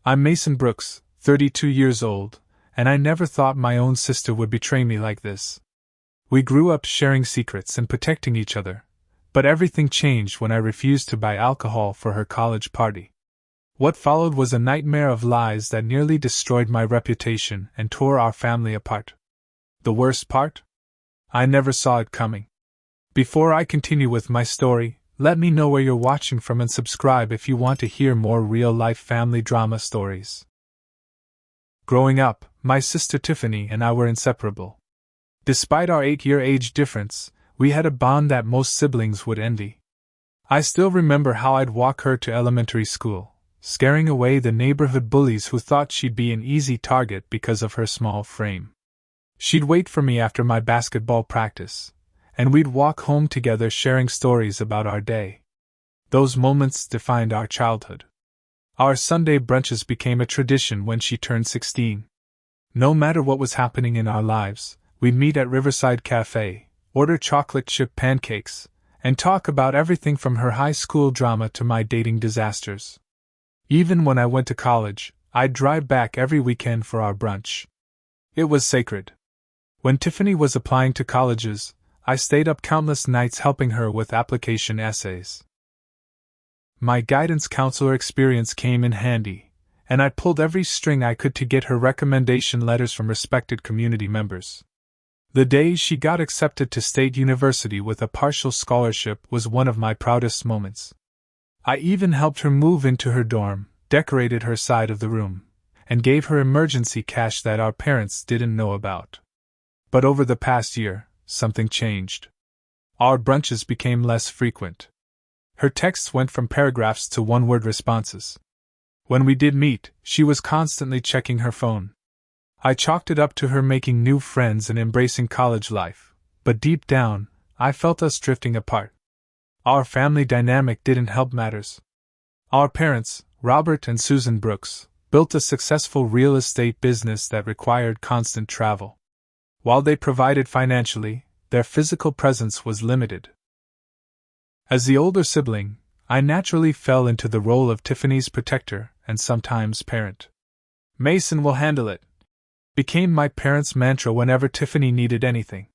I'm Mason Brooks, 32 years old, and I never thought my own sister would betray me like this. We grew up sharing secrets and protecting each other, but everything changed when I refused to buy alcohol for her college party. What followed was a nightmare of lies that nearly destroyed my reputation and tore our family apart. The worst part? I never saw it coming. Before I continue with my story, let me know where you're watching from and subscribe if you want to hear more real-life family drama stories. Growing up, my sister Tiffany and I were inseparable. Despite our 8-year age difference, we had a bond that most siblings would envy. I still remember how I'd walk her to elementary school, scaring away the neighborhood bullies who thought she'd be an easy target because of her small frame. She'd wait for me after my basketball practice, and we'd walk home together sharing stories about our day. Those moments defined our childhood. Our Sunday brunches became a tradition when she turned 16. No matter what was happening in our lives, we'd meet at Riverside Cafe, order chocolate chip pancakes, and talk about everything from her high school drama to my dating disasters. Even when I went to college, I'd drive back every weekend for our brunch. It was sacred. When Tiffany was applying to colleges, I stayed up countless nights helping her with application essays. My guidance counselor experience came in handy, and I pulled every string I could to get her recommendation letters from respected community members. The day she got accepted to State University with a partial scholarship was one of my proudest moments. I even helped her move into her dorm, decorated her side of the room, and gave her emergency cash that our parents didn't know about. But over the past year, something changed. Our brunches became less frequent. Her texts went from paragraphs to one-word responses. When we did meet, she was constantly checking her phone. I chalked it up to her making new friends and embracing college life, but deep down, I felt us drifting apart. Our family dynamic didn't help matters. Our parents, Robert and Susan Brooks, built a successful real estate business that required constant travel. While they provided financially, their physical presence was limited. As the older sibling, I naturally fell into the role of Tiffany's protector and sometimes parent. "Mason will handle it," became my parents' mantra whenever Tiffany needed anything.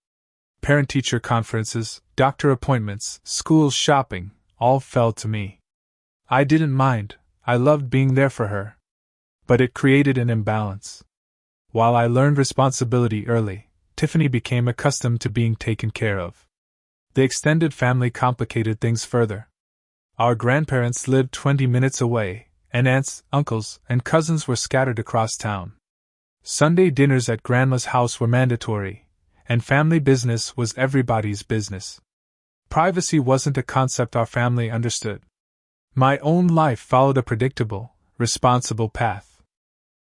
Parent-teacher conferences, doctor appointments, school shopping, all fell to me. I didn't mind, I loved being there for her. But it created an imbalance. While I learned responsibility early, Tiffany became accustomed to being taken care of. The extended family complicated things further. Our grandparents lived 20 minutes away, and aunts, uncles, and cousins were scattered across town. Sunday dinners at Grandma's house were mandatory, and family business was everybody's business. Privacy wasn't a concept our family understood. My own life followed a predictable, responsible path.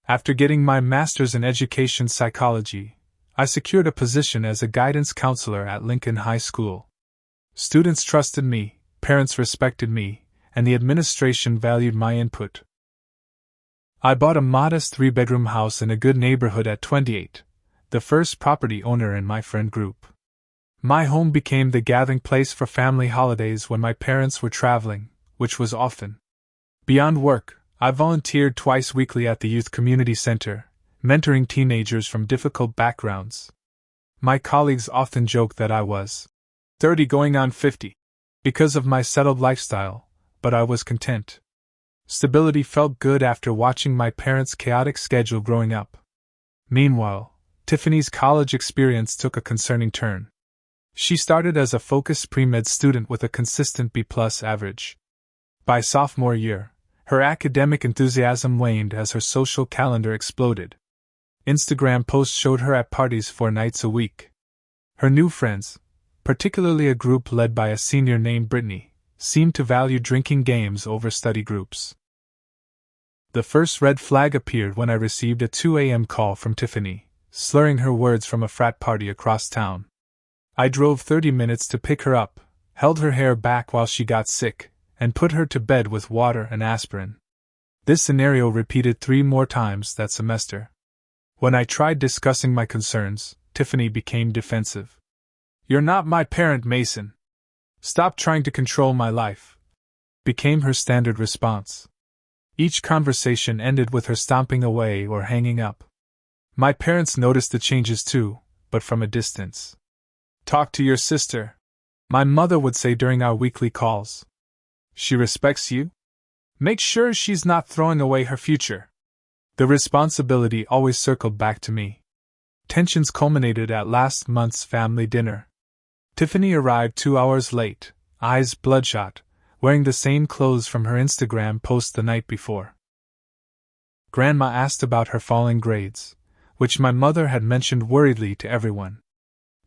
After getting my master's in education psychology, I secured a position as a guidance counselor at Lincoln High School. Students trusted me, parents respected me, and the administration valued my input. I bought a modest 3-bedroom house in a good neighborhood at 28, the first property owner in my friend group. My home became the gathering place for family holidays when my parents were traveling, which was often. Beyond work, I volunteered twice weekly at the Youth Community Center, mentoring teenagers from difficult backgrounds. My colleagues often joked that I was 30 going on 50 because of my settled lifestyle, but I was content. Stability felt good after watching my parents' chaotic schedule growing up. Meanwhile, Tiffany's college experience took a concerning turn. She started as a focused pre-med student with a consistent B+ average. By sophomore year, her academic enthusiasm waned as her social calendar exploded. Instagram posts showed her at parties 4 nights a week. Her new friends, particularly a group led by a senior named Brittany, seemed to value drinking games over study groups. The first red flag appeared when I received a 2 a.m. call from Tiffany, slurring her words from a frat party across town. I drove 30 minutes to pick her up, held her hair back while she got sick, and put her to bed with water and aspirin. This scenario repeated 3 more times that semester. When I tried discussing my concerns, Tiffany became defensive. "You're not my parent, Mason. Stop trying to control my life," became her standard response. Each conversation ended with her stomping away or hanging up. My parents noticed the changes too, but from a distance. "Talk to your sister," my mother would say during our weekly calls. "She respects you? Make sure she's not throwing away her future." The responsibility always circled back to me. Tensions culminated at last month's family dinner. Tiffany arrived 2 hours late, eyes bloodshot, wearing the same clothes from her Instagram post the night before. Grandma asked about her falling grades, which my mother had mentioned worriedly to everyone.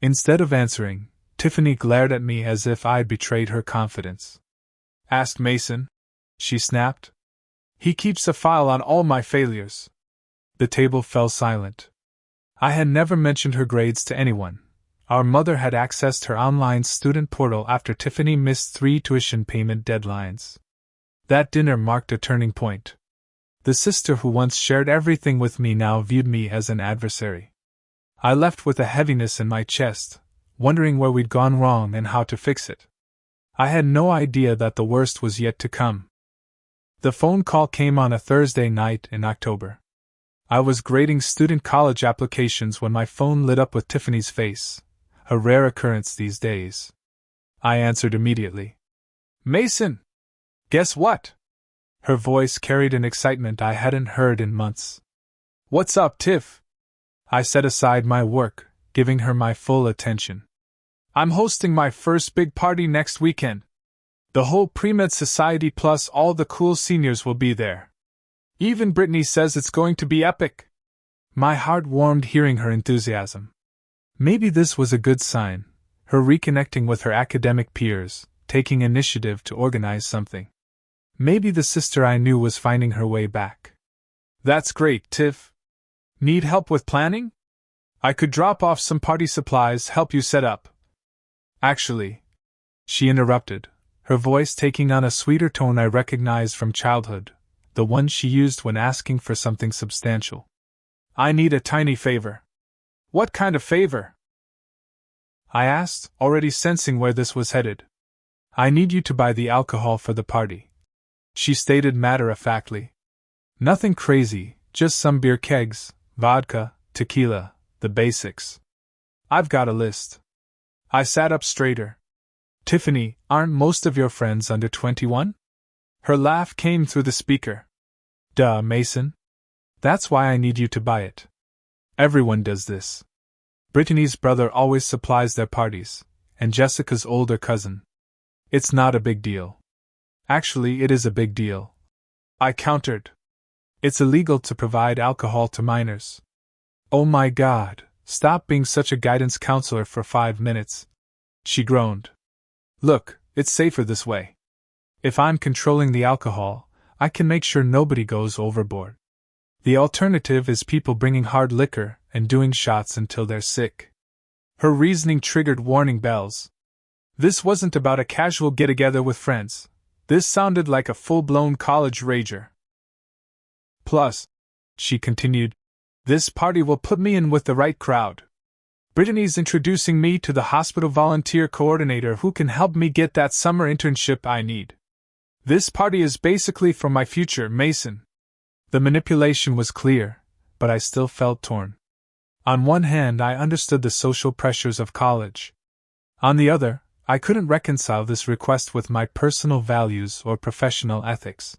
Instead of answering, Tiffany glared at me as if I'd betrayed her confidence. "Ask Mason," she snapped. "He keeps a file on all my failures." The table fell silent. I had never mentioned her grades to anyone. Our mother had accessed her online student portal after Tiffany missed 3 tuition payment deadlines. That dinner marked a turning point. The sister who once shared everything with me now viewed me as an adversary. I left with a heaviness in my chest, wondering where we'd gone wrong and how to fix it. I had no idea that the worst was yet to come. The phone call came on a Thursday night in October. I was grading student college applications when my phone lit up with Tiffany's face, a rare occurrence these days. I answered immediately. "Mason! Guess what?" Her voice carried an excitement I hadn't heard in months. "What's up, Tiff?" I set aside my work, giving her my full attention. "I'm hosting my first big party next weekend. The whole pre-med society plus all the cool seniors will be there. Even Brittany says it's going to be epic." My heart warmed hearing her enthusiasm. Maybe this was a good sign, her reconnecting with her academic peers, taking initiative to organize something. Maybe the sister I knew was finding her way back. "That's great, Tiff. Need help with planning? I could drop off some party supplies, help you set up." "Actually," she interrupted, her voice taking on a sweeter tone I recognized from childhood, the one she used when asking for something substantial. "I need a tiny favor." "What kind of favor?" I asked, already sensing where this was headed. "I need you to buy the alcohol for the party," she stated matter-of-factly. "Nothing crazy, just some beer kegs, vodka, tequila, the basics. I've got a list." I sat up straighter. "Tiffany, aren't most of your friends under 21? Her laugh came through the speaker. "Duh, Mason. That's why I need you to buy it. Everyone does this. Brittany's brother always supplies their parties, and Jessica's older cousin. It's not a big deal." "Actually, it is a big deal," I countered. "It's illegal to provide alcohol to minors." "Oh my God, stop being such a guidance counselor for 5 minutes," she groaned. "Look, it's safer this way. If I'm controlling the alcohol, I can make sure nobody goes overboard. The alternative is people bringing hard liquor and doing shots until they're sick." Her reasoning triggered warning bells. This wasn't about a casual get-together with friends. This sounded like a full-blown college rager. "Plus," she continued, "this party will put me in with the right crowd. Brittany's introducing me to the hospital volunteer coordinator who can help me get that summer internship I need. This party is basically for my future, Mason." The manipulation was clear, but I still felt torn. On one hand, I understood the social pressures of college. On the other, I couldn't reconcile this request with my personal values or professional ethics.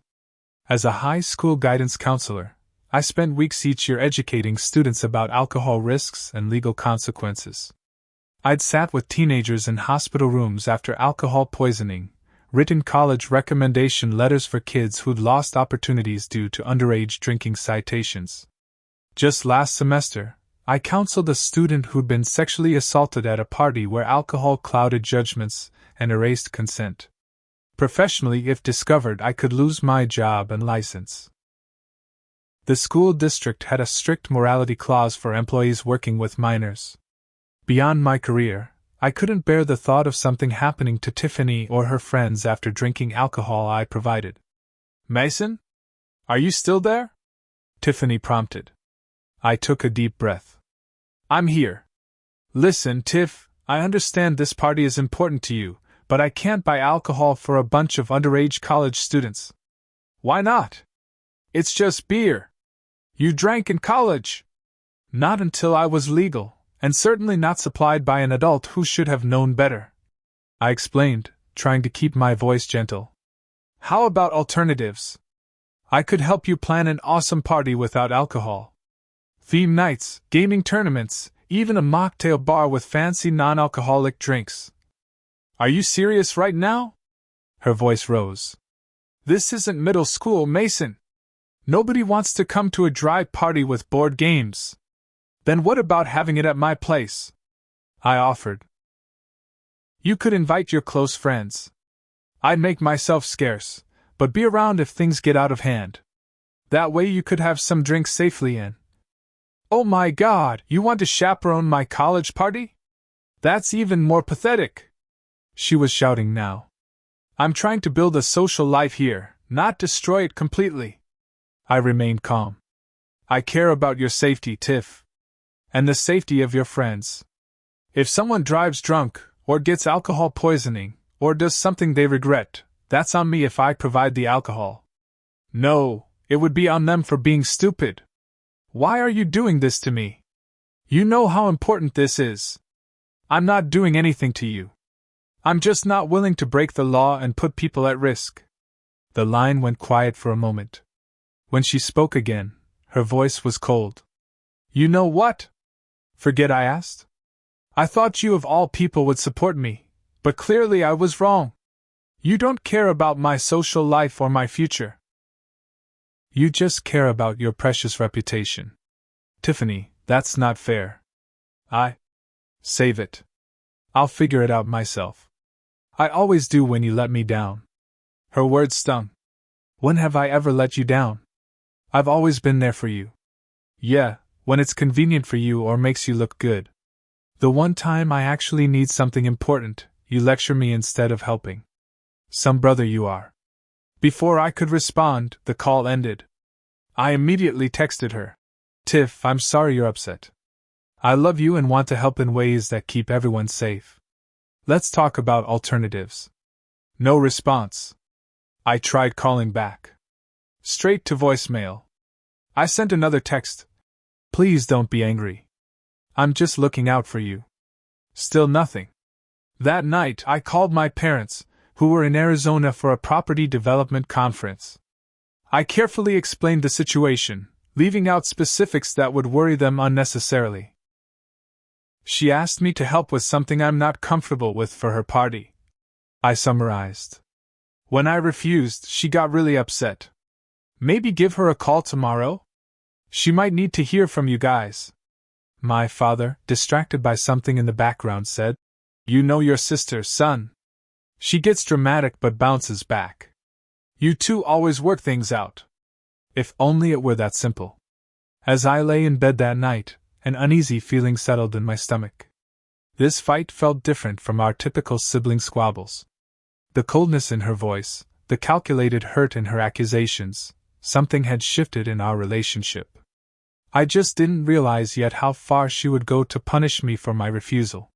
As a high school guidance counselor, I spent weeks each year educating students about alcohol risks and legal consequences. I'd sat with teenagers in hospital rooms after alcohol poisoning, written college recommendation letters for kids who'd lost opportunities due to underage drinking citations. Just last semester, I counseled a student who'd been sexually assaulted at a party where alcohol clouded judgments and erased consent. Professionally, if discovered, I could lose my job and license. The school district had a strict morality clause for employees working with minors. Beyond my career, I couldn't bear the thought of something happening to Tiffany or her friends after drinking alcohol I provided. "Mason? Are you still there?" Tiffany prompted. I took a deep breath. "I'm here. Listen, Tiff, I understand this party is important to you, but I can't buy alcohol for a bunch of underage college students." "Why not?" It's just beer. You drank in college. Not until I was legal, and certainly not supplied by an adult who should have known better. I explained, trying to keep my voice gentle. How about alternatives? I could help you plan an awesome party without alcohol. Theme nights, gaming tournaments, even a mocktail bar with fancy non-alcoholic drinks. Are you serious right now? Her voice rose. This isn't middle school, Mason. Nobody wants to come to a dry party with board games. Then what about having it at my place? I offered. You could invite your close friends. I'd make myself scarce, but be around if things get out of hand. That way you could have some drinks safely in. Oh my God, you want to chaperone my college party? That's even more pathetic. She was shouting now. I'm trying to build a social life here, not destroy it completely. I remained calm. I care about your safety, Tiff. And the safety of your friends. If someone drives drunk, or gets alcohol poisoning, or does something they regret, that's on me if I provide the alcohol. No, it would be on them for being stupid. Why are you doing this to me? You know how important this is. I'm not doing anything to you. I'm just not willing to break the law and put people at risk. The line went quiet for a moment. When she spoke again, her voice was cold. You know what? Forget I asked? I thought you of all people would support me, but clearly I was wrong. You don't care about my social life or my future. You just care about your precious reputation. Tiffany, that's not fair. Save it. I'll figure it out myself. I always do when you let me down. Her words stung. When have I ever let you down? I've always been there for you. Yeah, when it's convenient for you or makes you look good. The one time I actually need something important, you lecture me instead of helping. Some brother you are. Before I could respond, the call ended. I immediately texted her. Tiff, I'm sorry you're upset. I love you and want to help in ways that keep everyone safe. Let's talk about alternatives. No response. I tried calling back. Straight to voicemail. I sent another text. Please don't be angry. I'm just looking out for you. Still nothing. That night I called my parents, who were in Arizona for a property development conference. I carefully explained the situation, leaving out specifics that would worry them unnecessarily. She asked me to help with something I'm not comfortable with for her party. I summarized. When I refused, she got really upset. Maybe give her a call tomorrow? She might need to hear from you guys. My father, distracted by something in the background, said, You know your sister, son. She gets dramatic but bounces back. You two always work things out. If only it were that simple. As I lay in bed that night, an uneasy feeling settled in my stomach. This fight felt different from our typical sibling squabbles. The coldness in her voice, the calculated hurt in her accusations, something had shifted in our relationship. I just didn't realize yet how far she would go to punish me for my refusal.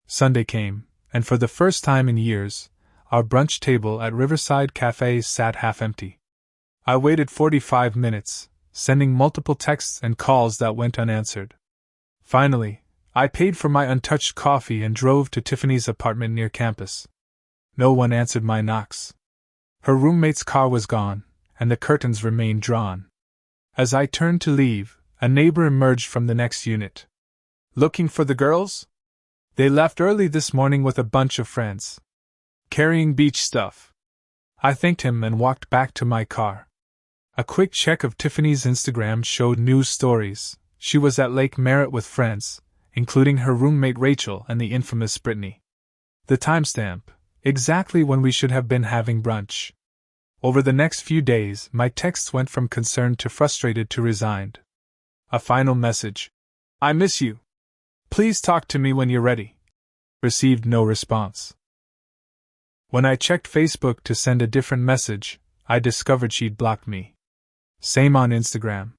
Sunday came, and for the first time in years, our brunch table at Riverside Cafe sat half empty. I waited 45 minutes, sending multiple texts and calls that went unanswered. Finally, I paid for my untouched coffee and drove to Tiffany's apartment near campus. No one answered my knocks. Her roommate's car was gone, and the curtains remained drawn. As I turned to leave, a neighbor emerged from the next unit. Looking for the girls? They left early this morning with a bunch of friends. Carrying beach stuff. I thanked him and walked back to my car. A quick check of Tiffany's Instagram showed news stories. She was at Lake Merritt with friends, including her roommate Rachel and the infamous Brittany. The timestamp, exactly when we should have been having brunch. Over the next few days, my texts went from concerned to frustrated to resigned. A final message. I miss you. Please talk to me when you're ready. Received no response. When I checked Facebook to send a different message, I discovered she'd blocked me. Same on Instagram.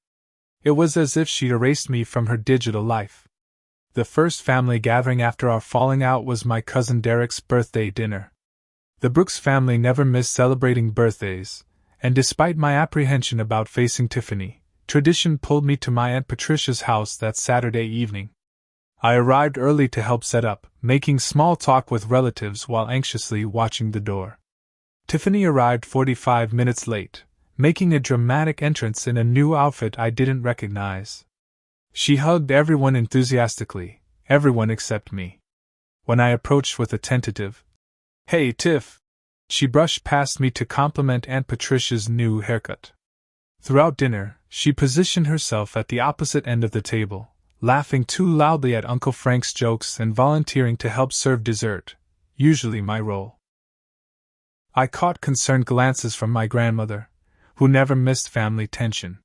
It was as if she'd erased me from her digital life. The first family gathering after our falling out was my cousin Derek's birthday dinner. The Brooks family never missed celebrating birthdays, and despite my apprehension about facing Tiffany, tradition pulled me to my Aunt Patricia's house that Saturday evening. I arrived early to help set up, making small talk with relatives while anxiously watching the door. Tiffany arrived 45 minutes late, making a dramatic entrance in a new outfit I didn't recognize. She hugged everyone enthusiastically, everyone except me. When I approached with a tentative, "Hey, Tiff," she brushed past me to compliment Aunt Patricia's new haircut. Throughout dinner, she positioned herself at the opposite end of the table, laughing too loudly at Uncle Frank's jokes and volunteering to help serve dessert, usually my role. I caught concerned glances from my grandmother, who never missed family tension.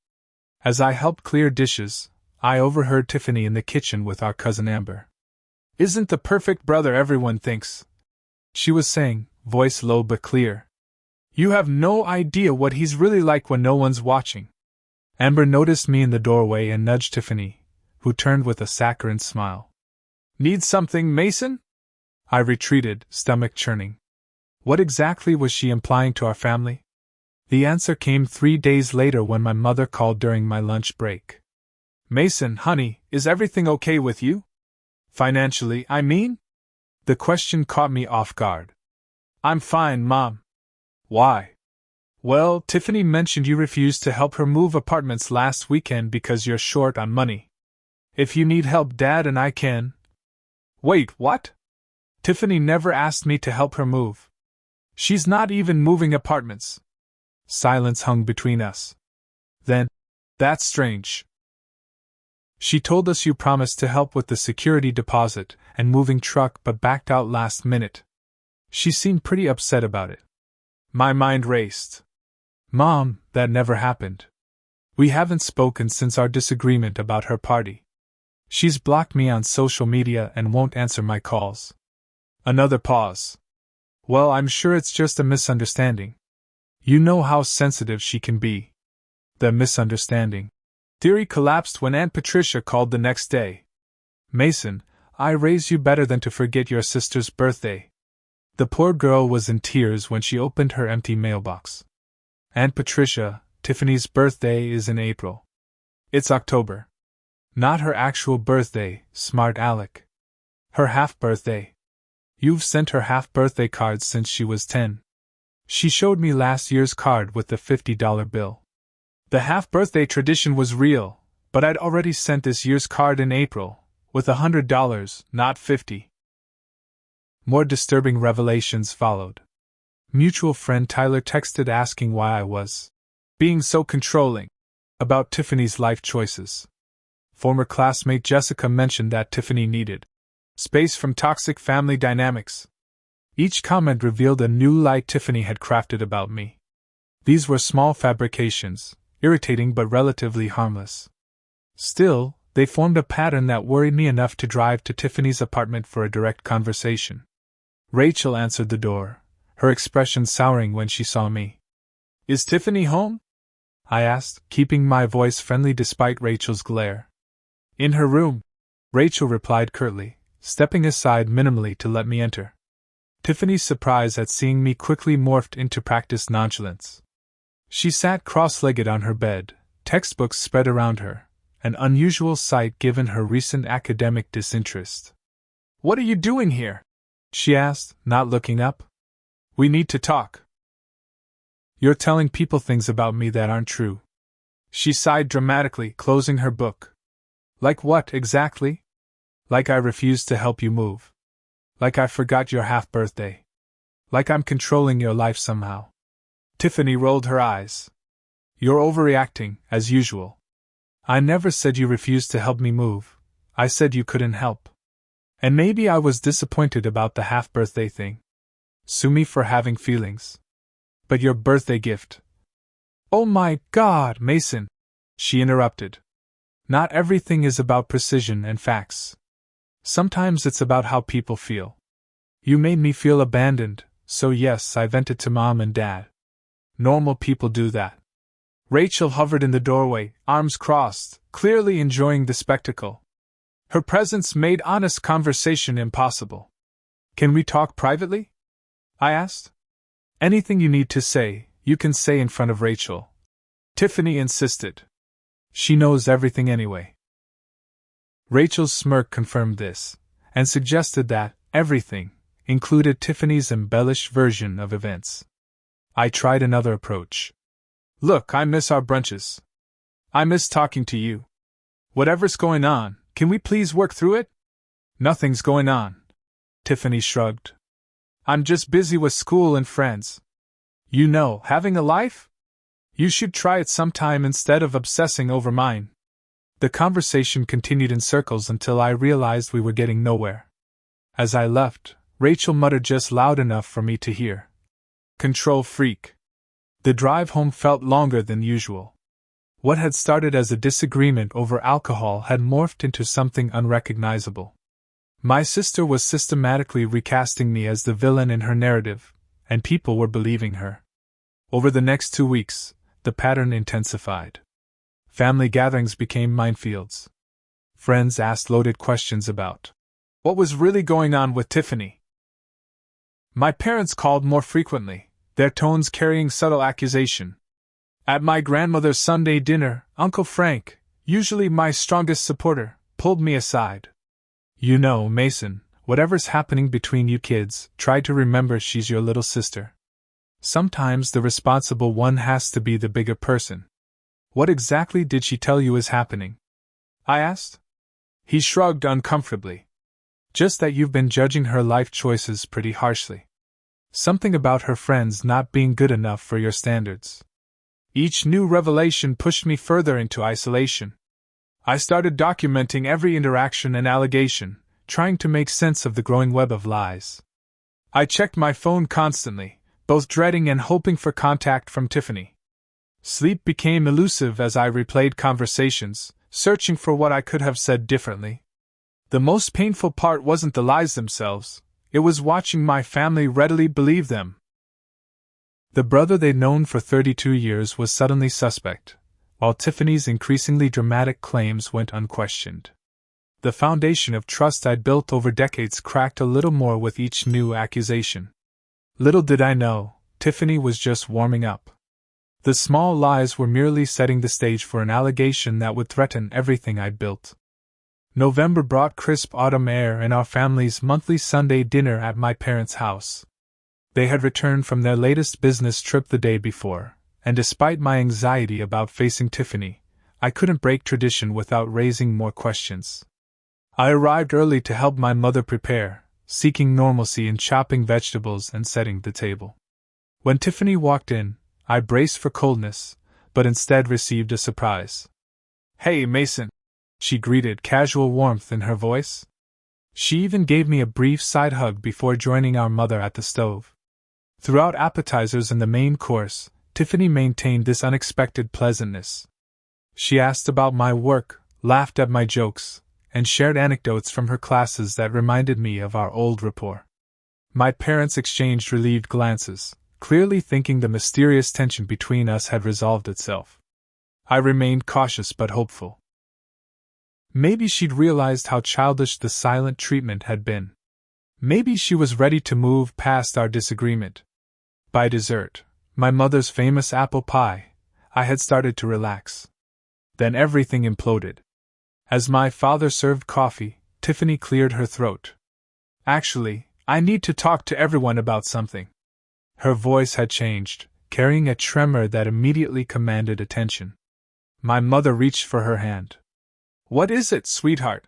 As I helped clear dishes, I overheard Tiffany in the kitchen with our cousin Amber. "Isn't the perfect brother everyone thinks?" she was saying, voice low but clear. "You have no idea what he's really like when no one's watching." Amber noticed me in the doorway and nudged Tiffany, who turned with a saccharine smile. "Need something, Mason?" I retreated, stomach churning. What exactly was she implying to our family? The answer came 3 days later when my mother called during my lunch break. "Mason, honey, is everything okay with you? Financially, I mean?" The question caught me off guard. "I'm fine, Mom." "Why?" "Well, Tiffany mentioned you refused to help her move apartments last weekend because you're short on money. If you need help, Dad and I can." "Wait, what?" "Tiffany never asked me to help her move. She's not even moving apartments." Silence hung between us. Then, "That's strange. She told us you promised to help with the security deposit and moving truck but backed out last minute." She seemed pretty upset about it. My mind raced. "Mom, that never happened. We haven't spoken since our disagreement about her party. She's blocked me on social media and won't answer my calls." Another pause. "Well, I'm sure it's just a misunderstanding. You know how sensitive she can be." The misunderstanding theory collapsed when Aunt Patricia called the next day. "Mason, I raised you better than to forget your sister's birthday." The poor girl was in tears when she opened her empty mailbox. "Aunt Patricia, Tiffany's birthday is in April. It's October. Not her actual birthday, smart Alec. Her half-birthday. You've sent her half-birthday cards since she was 10. She showed me last year's card with the $50 bill. The half-birthday tradition was real, but I'd already sent this year's card in April, with $100, not 50. More disturbing revelations followed. Mutual friend Tyler texted asking why I was being so controlling about Tiffany's life choices. Former classmate Jessica mentioned that Tiffany needed space from toxic family dynamics. Each comment revealed a new lie Tiffany had crafted about me. These were small fabrications, irritating but relatively harmless. Still, they formed a pattern that worried me enough to drive to Tiffany's apartment for a direct conversation. Rachel answered the door, her expression souring when she saw me. "Is Tiffany home?" I asked, keeping my voice friendly despite Rachel's glare. "In her room," Rachel replied curtly, stepping aside minimally to let me enter. Tiffany's surprise at seeing me quickly morphed into practiced nonchalance. She sat cross-legged on her bed, textbooks spread around her, an unusual sight given her recent academic disinterest. "What are you doing here?" she asked, not looking up. "We need to talk." "You're telling people things about me that aren't true." She sighed dramatically, closing her book. "Like what, exactly?" "Like I refused to help you move. Like I forgot your half-birthday. Like I'm controlling your life somehow." Tiffany rolled her eyes. "You're overreacting, as usual. I never said you refused to help me move. I said you couldn't help. And maybe I was disappointed about the half-birthday thing. Sue me for having feelings. But your birthday gift—" "Oh my God, Mason!" she interrupted. "Not everything is about precision and facts. Sometimes it's about how people feel. You made me feel abandoned, so yes, I vented to Mom and Dad. Normal people do that." Rachel hovered in the doorway, arms crossed, clearly enjoying the spectacle. Her presence made honest conversation impossible. "Can we talk privately?" I asked. "Anything you need to say, you can say in front of Rachel," Tiffany insisted. "She knows everything anyway." Rachel's smirk confirmed this, and suggested that everything included Tiffany's embellished version of events. I tried another approach. "Look, I miss our brunches. I miss talking to you. Whatever's going on, can we please work through it?" "Nothing's going on," Tiffany shrugged. "I'm just busy with school and friends. You know, having a life? You should try it sometime instead of obsessing over mine." The conversation continued in circles until I realized we were getting nowhere. As I left, Rachel muttered just loud enough for me to hear, "Control freak." The drive home felt longer than usual. What had started as a disagreement over alcohol had morphed into something unrecognizable. My sister was systematically recasting me as the villain in her narrative, and people were believing her. Over the next 2 weeks, the pattern intensified. Family gatherings became minefields. Friends asked loaded questions about what was really going on with Tiffany. My parents called more frequently, their tones carrying subtle accusation. At my grandmother's Sunday dinner, Uncle Frank, usually my strongest supporter, pulled me aside. "You know, Mason, whatever's happening between you kids, try to remember she's your little sister. Sometimes the responsible one has to be the bigger person." "What exactly did she tell you is happening?" I asked. He shrugged uncomfortably. "Just that you've been judging her life choices pretty harshly. Something about her friends not being good enough for your standards." Each new revelation pushed me further into isolation. I started documenting every interaction and allegation, trying to make sense of the growing web of lies. I checked my phone constantly, both dreading and hoping for contact from Tiffany. Sleep became elusive as I replayed conversations, searching for what I could have said differently. The most painful part wasn't the lies themselves, it was watching my family readily believe them. The brother they'd known for 32 years was suddenly suspect, while Tiffany's increasingly dramatic claims went unquestioned. The foundation of trust I'd built over decades cracked a little more with each new accusation. Little did I know, Tiffany was just warming up. The small lies were merely setting the stage for an allegation that would threaten everything I'd built. November brought crisp autumn air and our family's monthly Sunday dinner at my parents' house. They had returned from their latest business trip the day before, and despite my anxiety about facing Tiffany, I couldn't break tradition without raising more questions. I arrived early to help my mother prepare, seeking normalcy in chopping vegetables and setting the table. When Tiffany walked in, I braced for coldness, but instead received a surprise. "Hey, Mason," she greeted, casual warmth in her voice. She even gave me a brief side hug before joining our mother at the stove. Throughout appetizers and the main course, Tiffany maintained this unexpected pleasantness. She asked about my work, laughed at my jokes, and shared anecdotes from her classes that reminded me of our old rapport. My parents exchanged relieved glances, clearly thinking the mysterious tension between us had resolved itself. I remained cautious but hopeful. Maybe she'd realized how childish the silent treatment had been. Maybe she was ready to move past our disagreement. By dessert, my mother's famous apple pie, I had started to relax. Then everything imploded. As my father served coffee, Tiffany cleared her throat. "Actually, I need to talk to everyone about something." Her voice had changed, carrying a tremor that immediately commanded attention. My mother reached for her hand. "What is it, sweetheart?"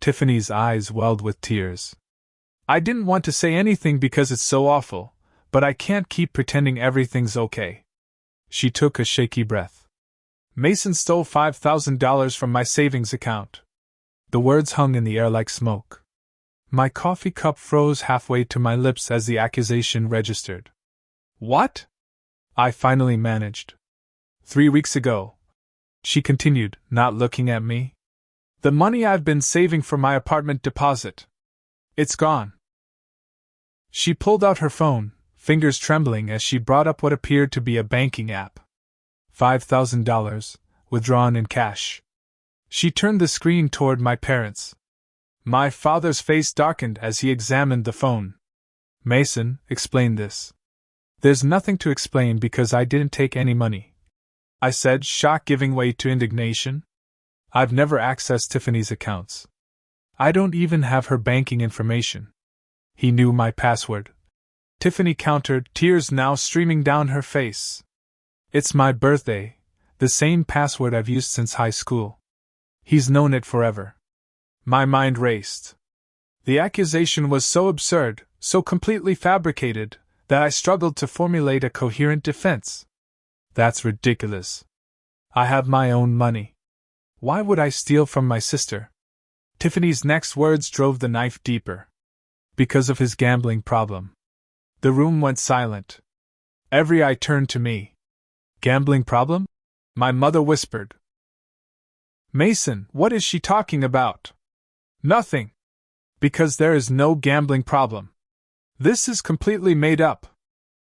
Tiffany's eyes welled with tears. "I didn't want to say anything because it's so awful, but I can't keep pretending everything's okay." She took a shaky breath. "Mason stole $5,000 from my savings account." The words hung in the air like smoke. My coffee cup froze halfway to my lips as the accusation registered. "What?" I finally managed. 3 weeks ago," she continued, not looking at me. "The money I've been saving for my apartment deposit. It's gone." She pulled out her phone, fingers trembling as she brought up what appeared to be a banking app. $5,000, withdrawn in cash. She turned the screen toward my parents. My father's face darkened as he examined the phone. "Mason, explain this." There's nothing to explain because I didn't take any money, I said, shock giving way to indignation. I've never accessed Tiffany's accounts. I don't even have her banking information. He knew my password. Tiffany countered, tears now streaming down her face. It's my birthday, the same password I've used since high school. He's known it forever. My mind raced. The accusation was so absurd, so completely fabricated, that I struggled to formulate a coherent defense. That's ridiculous. I have my own money. Why would I steal from my sister? Tiffany's next words drove the knife deeper. Because of his gambling problem. The room went silent. Every eye turned to me. Gambling problem? My mother whispered. Mason, what is she talking about? Nothing. Because there is no gambling problem. This is completely made up.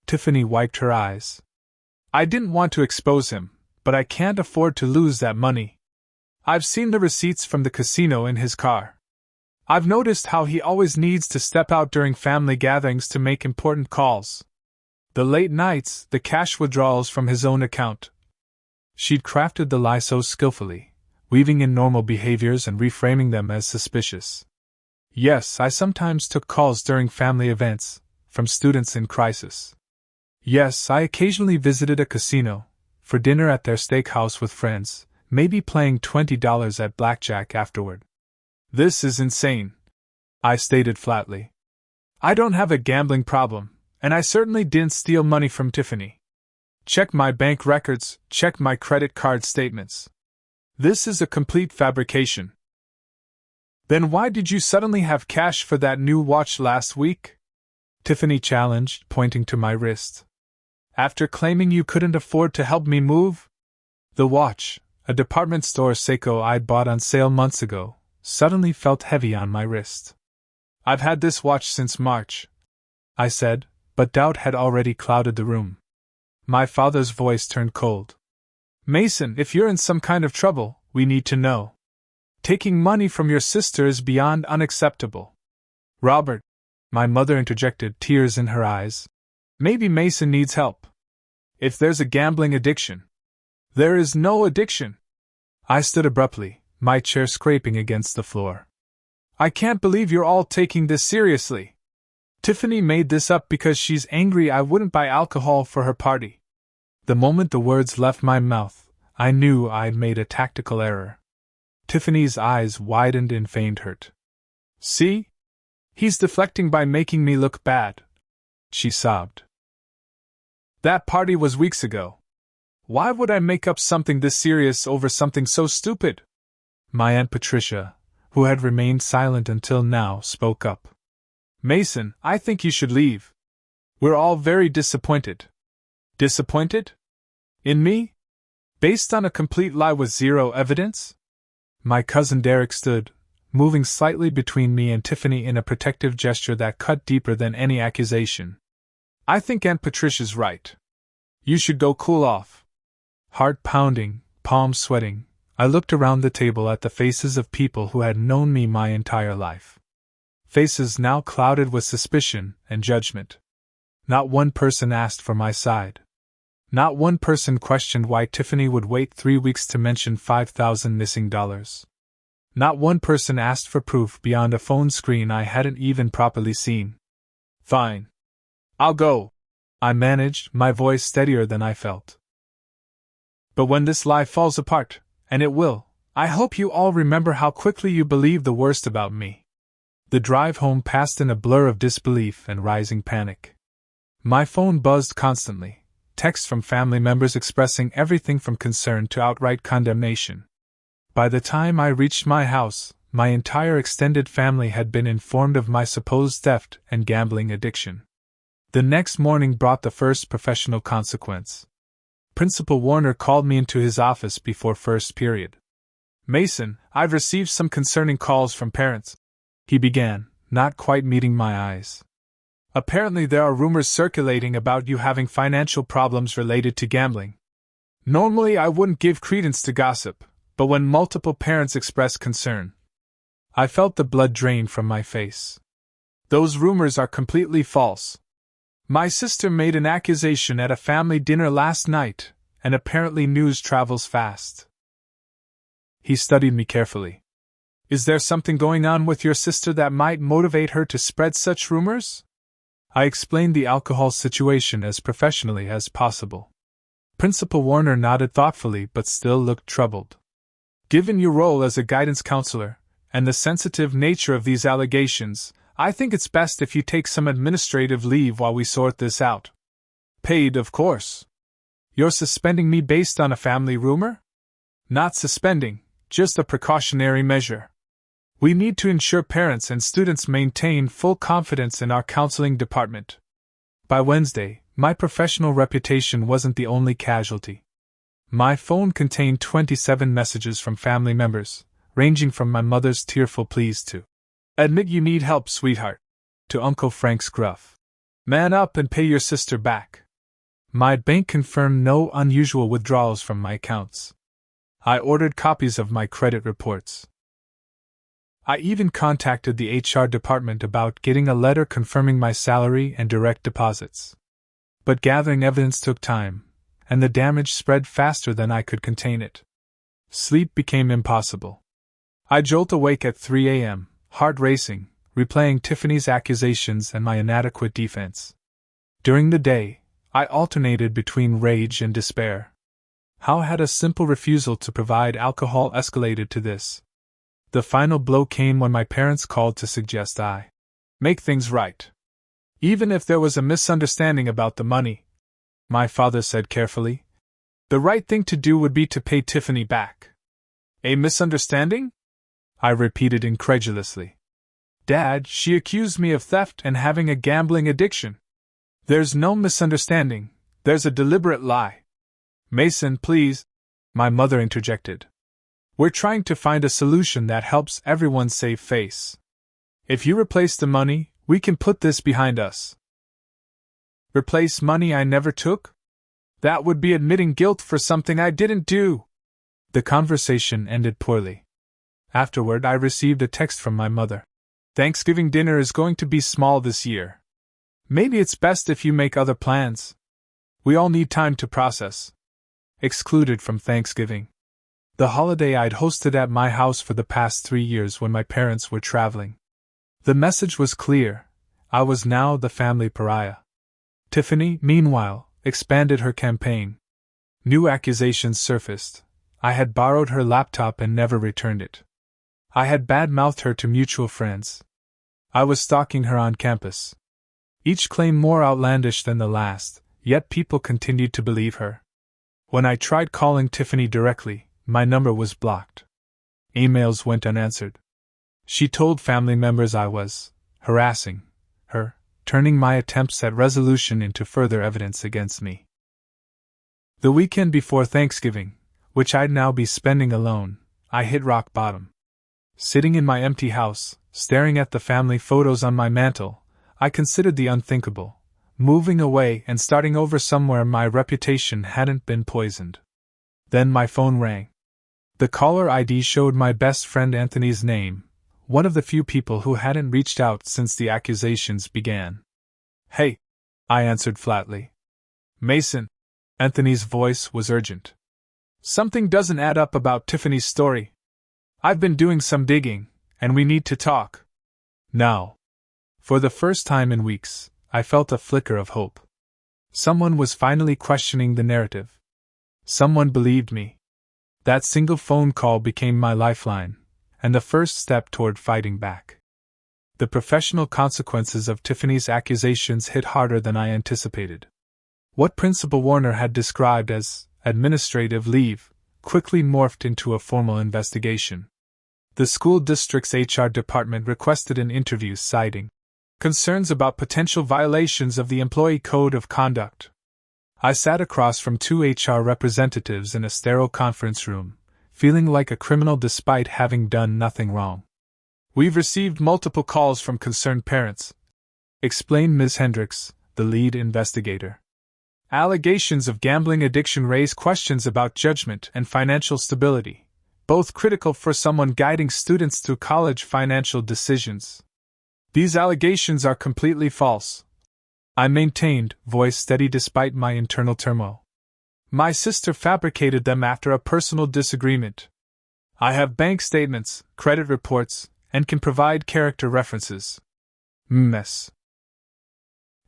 Tiffany wiped her eyes. I didn't want to expose him, but I can't afford to lose that money. I've seen the receipts from the casino in his car. I've noticed how he always needs to step out during family gatherings to make important calls. The late nights, the cash withdrawals from his own account. She'd crafted the lie so skillfully, weaving in normal behaviors and reframing them as suspicious. Yes, I sometimes took calls during family events, from students in crisis. Yes, I occasionally visited a casino, for dinner at their steakhouse with friends, maybe playing $20 at blackjack afterward. This is insane, I stated flatly. I don't have a gambling problem, and I certainly didn't steal money from Tiffany. Check my bank records, check my credit card statements. This is a complete fabrication. Then why did you suddenly have cash for that new watch last week? Tiffany challenged, pointing to my wrist. After claiming you couldn't afford to help me move? The watch, a department store Seiko I'd bought on sale months ago, suddenly felt heavy on my wrist. I've had this watch since March, I said, but doubt had already clouded the room. My father's voice turned cold. Mason, if you're in some kind of trouble, we need to know. Taking money from your sister is beyond unacceptable. Robert, my mother interjected, tears in her eyes. Maybe Mason needs help. If there's a gambling addiction. There is no addiction. I stood abruptly, my chair scraping against the floor. I can't believe you're all taking this seriously. Tiffany made this up because she's angry I wouldn't buy alcohol for her party. The moment the words left my mouth, I knew I'd made a tactical error. Tiffany's eyes widened in feigned hurt. See? He's deflecting by making me look bad, she sobbed. That party was weeks ago. Why would I make up something this serious over something so stupid? My Aunt Patricia, who had remained silent until now, spoke up. Mason, I think you should leave. We're all very disappointed. Disappointed? In me? Based on a complete lie with zero evidence? My cousin Derek stood, moving slightly between me and Tiffany in a protective gesture that cut deeper than any accusation. I think Aunt Patricia's right. You should go cool off. Heart pounding, palms sweating, I looked around the table at the faces of people who had known me my entire life. Faces now clouded with suspicion and judgment. Not one person asked for my side. Not one person questioned why Tiffany would wait 3 weeks to mention $5,000 missing dollars. Not one person asked for proof beyond a phone screen I hadn't even properly seen. Fine. I'll go, I managed, my voice steadier than I felt. But when this lie falls apart, and it will, I hope you all remember how quickly you believed the worst about me. The drive home passed in a blur of disbelief and rising panic. My phone buzzed constantly. Texts from family members expressing everything from concern to outright condemnation. By the time I reached my house, my entire extended family had been informed of my supposed theft and gambling addiction. The next morning brought the first professional consequence. Principal Warner called me into his office before first period. Mason, I've received some concerning calls from parents, he began, not quite meeting my eyes. Apparently there are rumors circulating about you having financial problems related to gambling. Normally I wouldn't give credence to gossip, but when multiple parents express concern, I felt the blood drain from my face. Those rumors are completely false. My sister made an accusation at a family dinner last night, and apparently news travels fast. He studied me carefully. Is there something going on with your sister that might motivate her to spread such rumors? I explained the alcohol situation as professionally as possible. Principal Warner nodded thoughtfully but still looked troubled. Given your role as a guidance counselor, and the sensitive nature of these allegations, I think it's best if you take some administrative leave while we sort this out. Paid, of course. You're suspending me based on a family rumor? Not suspending, just a precautionary measure. We need to ensure parents and students maintain full confidence in our counseling department. By Wednesday, my professional reputation wasn't the only casualty. My phone contained 27 messages from family members, ranging from my mother's tearful pleas to, "Admit you need help, sweetheart," to Uncle Frank's gruff, "Man up and pay your sister back." My bank confirmed no unusual withdrawals from my accounts. I ordered copies of my credit reports. I even contacted the HR department about getting a letter confirming my salary and direct deposits. But gathering evidence took time, and the damage spread faster than I could contain it. Sleep became impossible. I jolt awake at 3 a.m., heart racing, replaying Tiffany's accusations and my inadequate defense. During the day, I alternated between rage and despair. How had a simple refusal to provide alcohol escalated to this? The final blow came when my parents called to suggest I make things right. Even if there was a misunderstanding about the money, my father said carefully, the right thing to do would be to pay Tiffany back. A misunderstanding? I repeated incredulously. Dad, she accused me of theft and having a gambling addiction. There's no misunderstanding, there's a deliberate lie. Mason, please, my mother interjected. We're trying to find a solution that helps everyone save face. If you replace the money, we can put this behind us. Replace money I never took? That would be admitting guilt for something I didn't do. The conversation ended poorly. Afterward, I received a text from my mother. Thanksgiving dinner is going to be small this year. Maybe it's best if you make other plans. We all need time to process. Excluded from Thanksgiving. The holiday I'd hosted at my house for the past 3 years when my parents were traveling. The message was clear. I was now the family pariah. Tiffany, meanwhile, expanded her campaign. New accusations surfaced. I had borrowed her laptop and never returned it. I had bad-mouthed her to mutual friends. I was stalking her on campus. Each claim more outlandish than the last, yet people continued to believe her. When I tried calling Tiffany directly, my number was blocked. Emails went unanswered. She told family members I was harassing her, turning my attempts at resolution into further evidence against me. The weekend before Thanksgiving, which I'd now be spending alone, I hit rock bottom. Sitting in my empty house, staring at the family photos on my mantel, I considered the unthinkable, moving away and starting over somewhere my reputation hadn't been poisoned. Then my phone rang. The caller ID showed my best friend Anthony's name, one of the few people who hadn't reached out since the accusations began. Hey, I answered flatly. Mason. Anthony's voice was urgent. Something doesn't add up about Tiffany's story. I've been doing some digging, and we need to talk. Now. For the first time in weeks, I felt a flicker of hope. Someone was finally questioning the narrative. Someone believed me. That single phone call became my lifeline, and the first step toward fighting back. The professional consequences of Tiffany's accusations hit harder than I anticipated. What Principal Warner had described as administrative leave quickly morphed into a formal investigation. The school district's HR department requested an interview citing concerns about potential violations of the Employee Code of Conduct. I sat across from 2 HR representatives in a sterile conference room, feeling like a criminal despite having done nothing wrong. We've received multiple calls from concerned parents, explained Ms. Hendricks, the lead investigator. Allegations of gambling addiction raise questions about judgment and financial stability, both critical for someone guiding students through college financial decisions. These allegations are completely false. I maintained, voice steady despite my internal turmoil. My sister fabricated them after a personal disagreement. I have bank statements, credit reports, and can provide character references. Mess.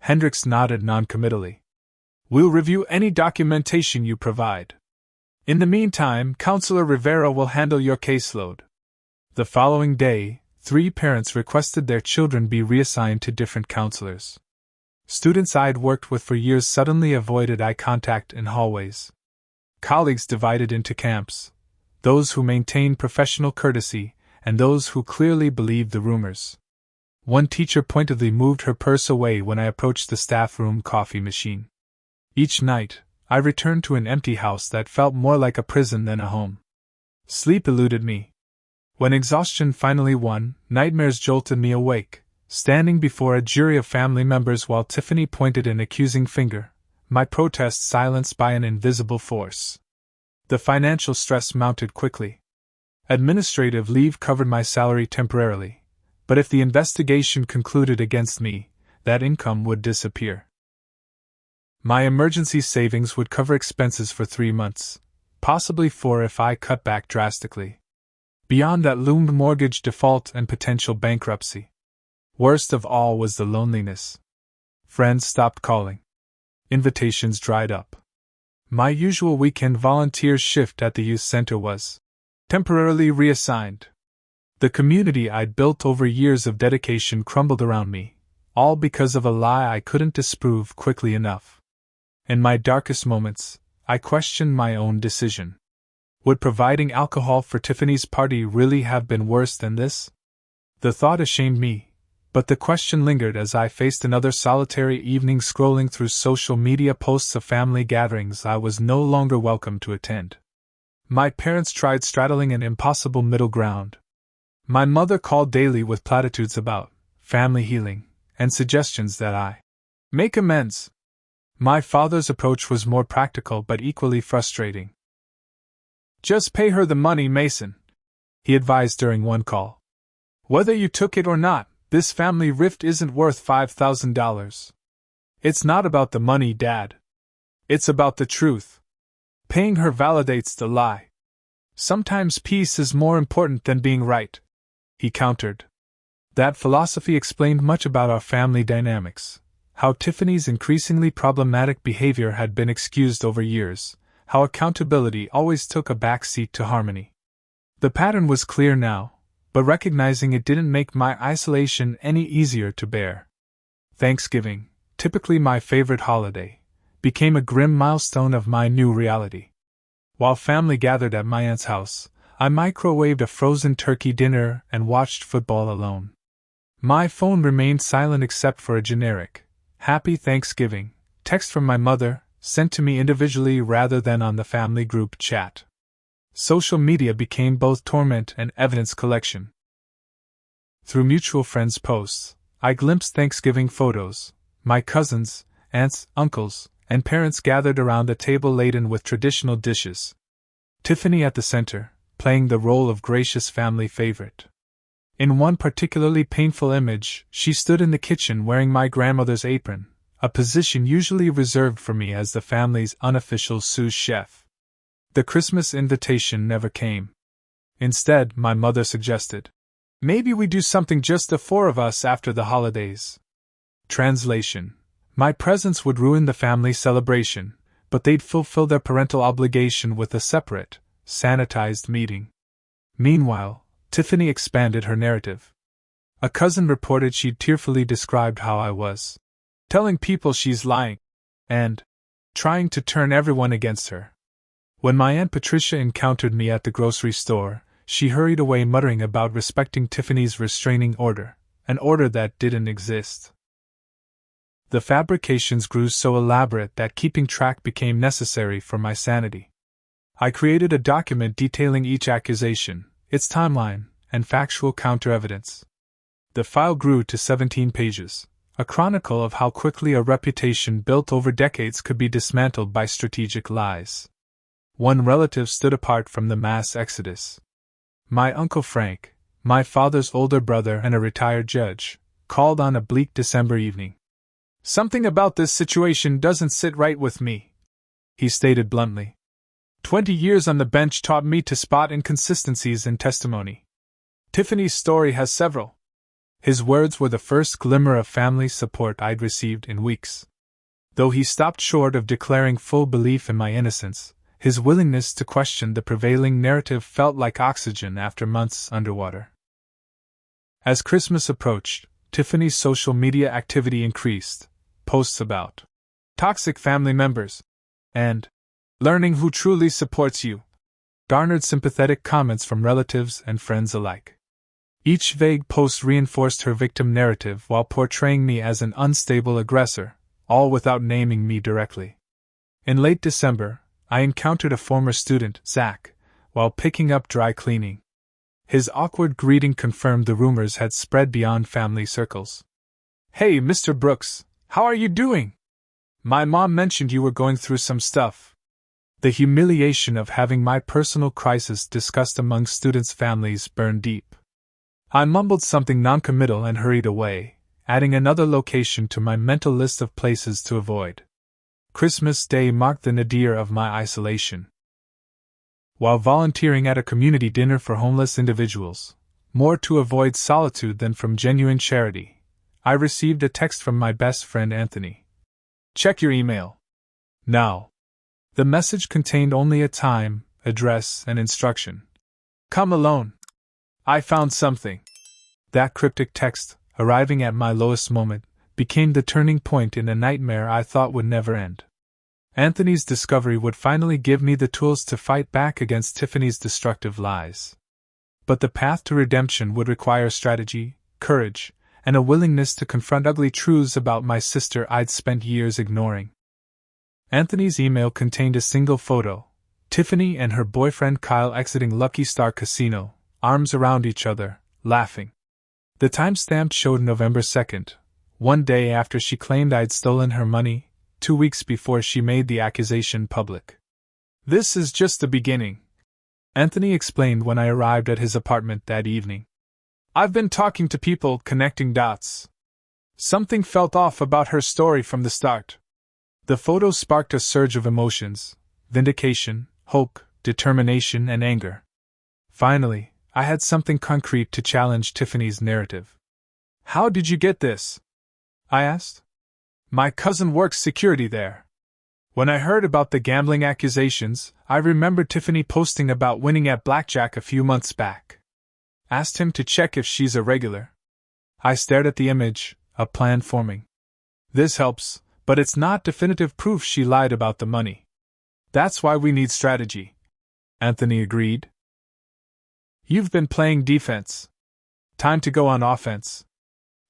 Hendricks nodded noncommittally. We'll review any documentation you provide. In the meantime, Counselor Rivera will handle your caseload. The following day, 3 parents requested their children be reassigned to different counselors. Students I'd worked with for years suddenly avoided eye contact in hallways. Colleagues divided into camps, those who maintained professional courtesy, and those who clearly believed the rumors. One teacher pointedly moved her purse away when I approached the staff room coffee machine. Each night, I returned to an empty house that felt more like a prison than a home. Sleep eluded me. When exhaustion finally won, nightmares jolted me awake, standing before a jury of family members while Tiffany pointed an accusing finger, my protest silenced by an invisible force. The financial stress mounted quickly. Administrative leave covered my salary temporarily, but if the investigation concluded against me, that income would disappear. My emergency savings would cover expenses for 3 months, possibly 4 if I cut back drastically. Beyond that loomed mortgage default and potential bankruptcy. Worst of all was the loneliness. Friends stopped calling. Invitations dried up. My usual weekend volunteer shift at the youth center was temporarily reassigned. The community I'd built over years of dedication crumbled around me, all because of a lie I couldn't disprove quickly enough. In my darkest moments, I questioned my own decision. Would providing alcohol for Tiffany's party really have been worse than this? The thought ashamed me, but the question lingered as I faced another solitary evening scrolling through social media posts of family gatherings I was no longer welcome to attend. My parents tried straddling an impossible middle ground. My mother called daily with platitudes about family healing and suggestions that I make amends. My father's approach was more practical but equally frustrating. Just pay her the money, Mason, he advised during one call. Whether you took it or not, this family rift isn't worth $5,000. It's not about the money, Dad. It's about the truth. Paying her validates the lie. Sometimes peace is more important than being right, he countered. That philosophy explained much about our family dynamics. How Tiffany's increasingly problematic behavior had been excused over years, how accountability always took a back seat to harmony. The pattern was clear now, but recognizing it didn't make my isolation any easier to bear. Thanksgiving, typically my favorite holiday, became a grim milestone of my new reality. While family gathered at my aunt's house, I microwaved a frozen turkey dinner and watched football alone. My phone remained silent except for a generic "Happy Thanksgiving" text from my mother, sent to me individually rather than on the family group chat. Social media became both torment and evidence collection. Through mutual friends' posts, I glimpsed Thanksgiving photos, my cousins, aunts, uncles, and parents gathered around a table laden with traditional dishes. Tiffany at the center, playing the role of gracious family favorite. In one particularly painful image, she stood in the kitchen wearing my grandmother's apron, a position usually reserved for me as the family's unofficial sous chef. The Christmas invitation never came. Instead, my mother suggested, "Maybe we do something just the 4 of us after the holidays." Translation: my presence would ruin the family celebration, but they'd fulfill their parental obligation with a separate, sanitized meeting. Meanwhile, Tiffany expanded her narrative. A cousin reported she'd tearfully described how I was telling people she's lying and trying to turn everyone against her. When my Aunt Patricia encountered me at the grocery store, she hurried away muttering about respecting Tiffany's restraining order, an order that didn't exist. The fabrications grew so elaborate that keeping track became necessary for my sanity. I created a document detailing each accusation, its timeline, and factual counter-evidence. The file grew to 17 pages, a chronicle of how quickly a reputation built over decades could be dismantled by strategic lies. One relative stood apart from the mass exodus. My Uncle Frank, my father's older brother and a retired judge, called on a bleak December evening. "Something about this situation doesn't sit right with me," he stated bluntly. 20 years on the bench taught me to spot inconsistencies in testimony. Tiffany's story has several. His words were the first glimmer of family support I'd received in weeks. Though he stopped short of declaring full belief in my innocence, his willingness to question the prevailing narrative felt like oxygen after months underwater. As Christmas approached, Tiffany's social media activity increased. Posts about toxic family members and learning who truly supports you garnered sympathetic comments from relatives and friends alike. Each vague post reinforced her victim narrative while portraying me as an unstable aggressor, all without naming me directly. In late December, I encountered a former student, Zach, while picking up dry cleaning. His awkward greeting confirmed the rumors had spread beyond family circles. "Hey, Mr. Brooks, how are you doing? My mom mentioned you were going through some stuff." The humiliation of having my personal crisis discussed among students' families burned deep. I mumbled something noncommittal and hurried away, adding another location to my mental list of places to avoid. Christmas Day marked the nadir of my isolation. While volunteering at a community dinner for homeless individuals, more to avoid solitude than from genuine charity, I received a text from my best friend Anthony. "Check your email now." The message contained only a time, address, and instruction. "Come alone. I found something." That cryptic text, arriving at my lowest moment, became the turning point in a nightmare I thought would never end. Anthony's discovery would finally give me the tools to fight back against Tiffany's destructive lies. But the path to redemption would require strategy, courage, and a willingness to confront ugly truths about my sister I'd spent years ignoring. Anthony's email contained a single photo: Tiffany and her boyfriend Kyle exiting Lucky Star Casino, arms around each other, laughing. The timestamp showed November 2nd, one day after she claimed I'd stolen her money, 2 weeks before she made the accusation public. "This is just the beginning," Anthony explained when I arrived at his apartment that evening. "I've been talking to people, connecting dots. Something felt off about her story from the start." The photo sparked a surge of emotions: vindication, hope, determination, and anger. Finally, I had something concrete to challenge Tiffany's narrative. "How did you get this?" I asked. "My cousin works security there. When I heard about the gambling accusations, I remembered Tiffany posting about winning at blackjack a few months back. Asked him to check if she's a regular." I stared at the image, a plan forming. "This helps, but it's not definitive proof she lied about the money. That's why we need strategy," Anthony agreed. "You've been playing defense. Time to go on offense."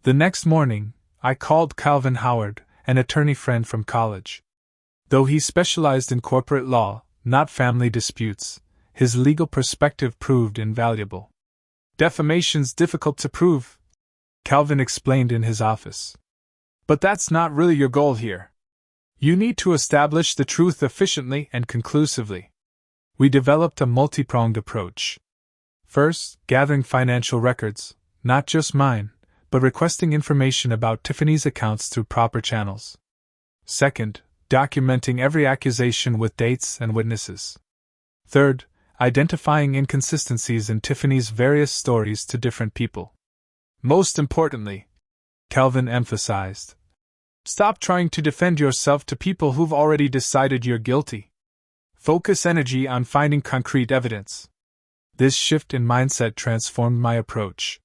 The next morning, I called Calvin Howard, an attorney friend from college. Though he specialized in corporate law, not family disputes, his legal perspective proved invaluable. "Defamation's difficult to prove," Calvin explained in his office. "But that's not really your goal here. You need to establish the truth efficiently and conclusively." We developed a multi-pronged approach. First, gathering financial records, not just mine, but requesting information about Tiffany's accounts through proper channels. Second, documenting every accusation with dates and witnesses. Third, identifying inconsistencies in Tiffany's various stories to different people. Most importantly, Calvin emphasized, stop trying to defend yourself to people who've already decided you're guilty. Focus energy on finding concrete evidence. This shift in mindset transformed my approach.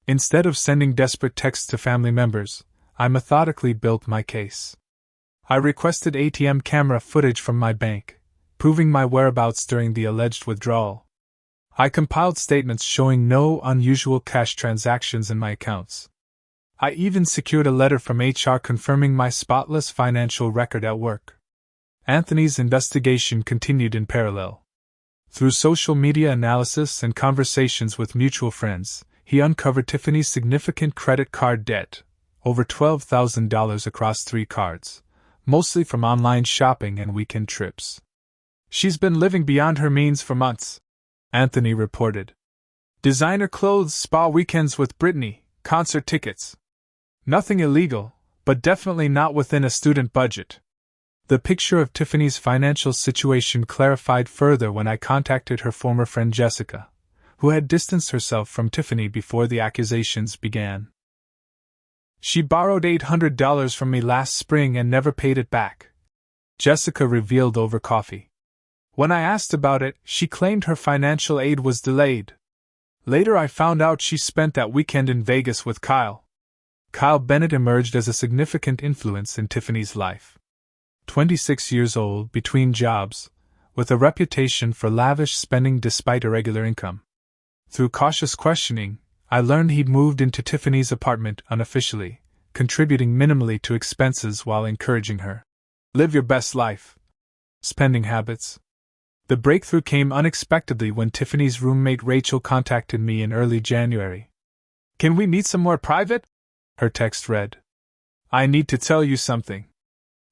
Instead of sending desperate texts to family members, I methodically built my case. I requested ATM camera footage from my bank, proving my whereabouts during the alleged withdrawal. I compiled statements showing no unusual cash transactions in my accounts. I even secured a letter from HR confirming my spotless financial record at work. Anthony's investigation continued in parallel. Through social media analysis and conversations with mutual friends, he uncovered Tiffany's significant credit card debt, over $12,000 across 3 cards, mostly from online shopping and weekend trips. "She's been living beyond her means for months," Anthony reported. "Designer clothes, spa weekends with Brittany, concert tickets. Nothing illegal, but definitely not within a student budget. The picture of Tiffany's financial situation clarified further when I contacted her former friend Jessica, who had distanced herself from Tiffany before the accusations began. She borrowed $800 from me last spring and never paid it back, Jessica revealed over coffee. When I asked about it, she claimed her financial aid was delayed. Later I found out she spent that weekend in Vegas with Kyle. Kyle Bennett emerged as a significant influence in Tiffany's life. 26 years old, between jobs, with a reputation for lavish spending despite irregular income. Through cautious questioning, I learned he'd moved into Tiffany's apartment unofficially, contributing minimally to expenses while encouraging her. Live your best life. Spending habits. The breakthrough came unexpectedly when Tiffany's roommate Rachel contacted me in early January. "Can we meet somewhere private?" her text read. "I need to tell you something."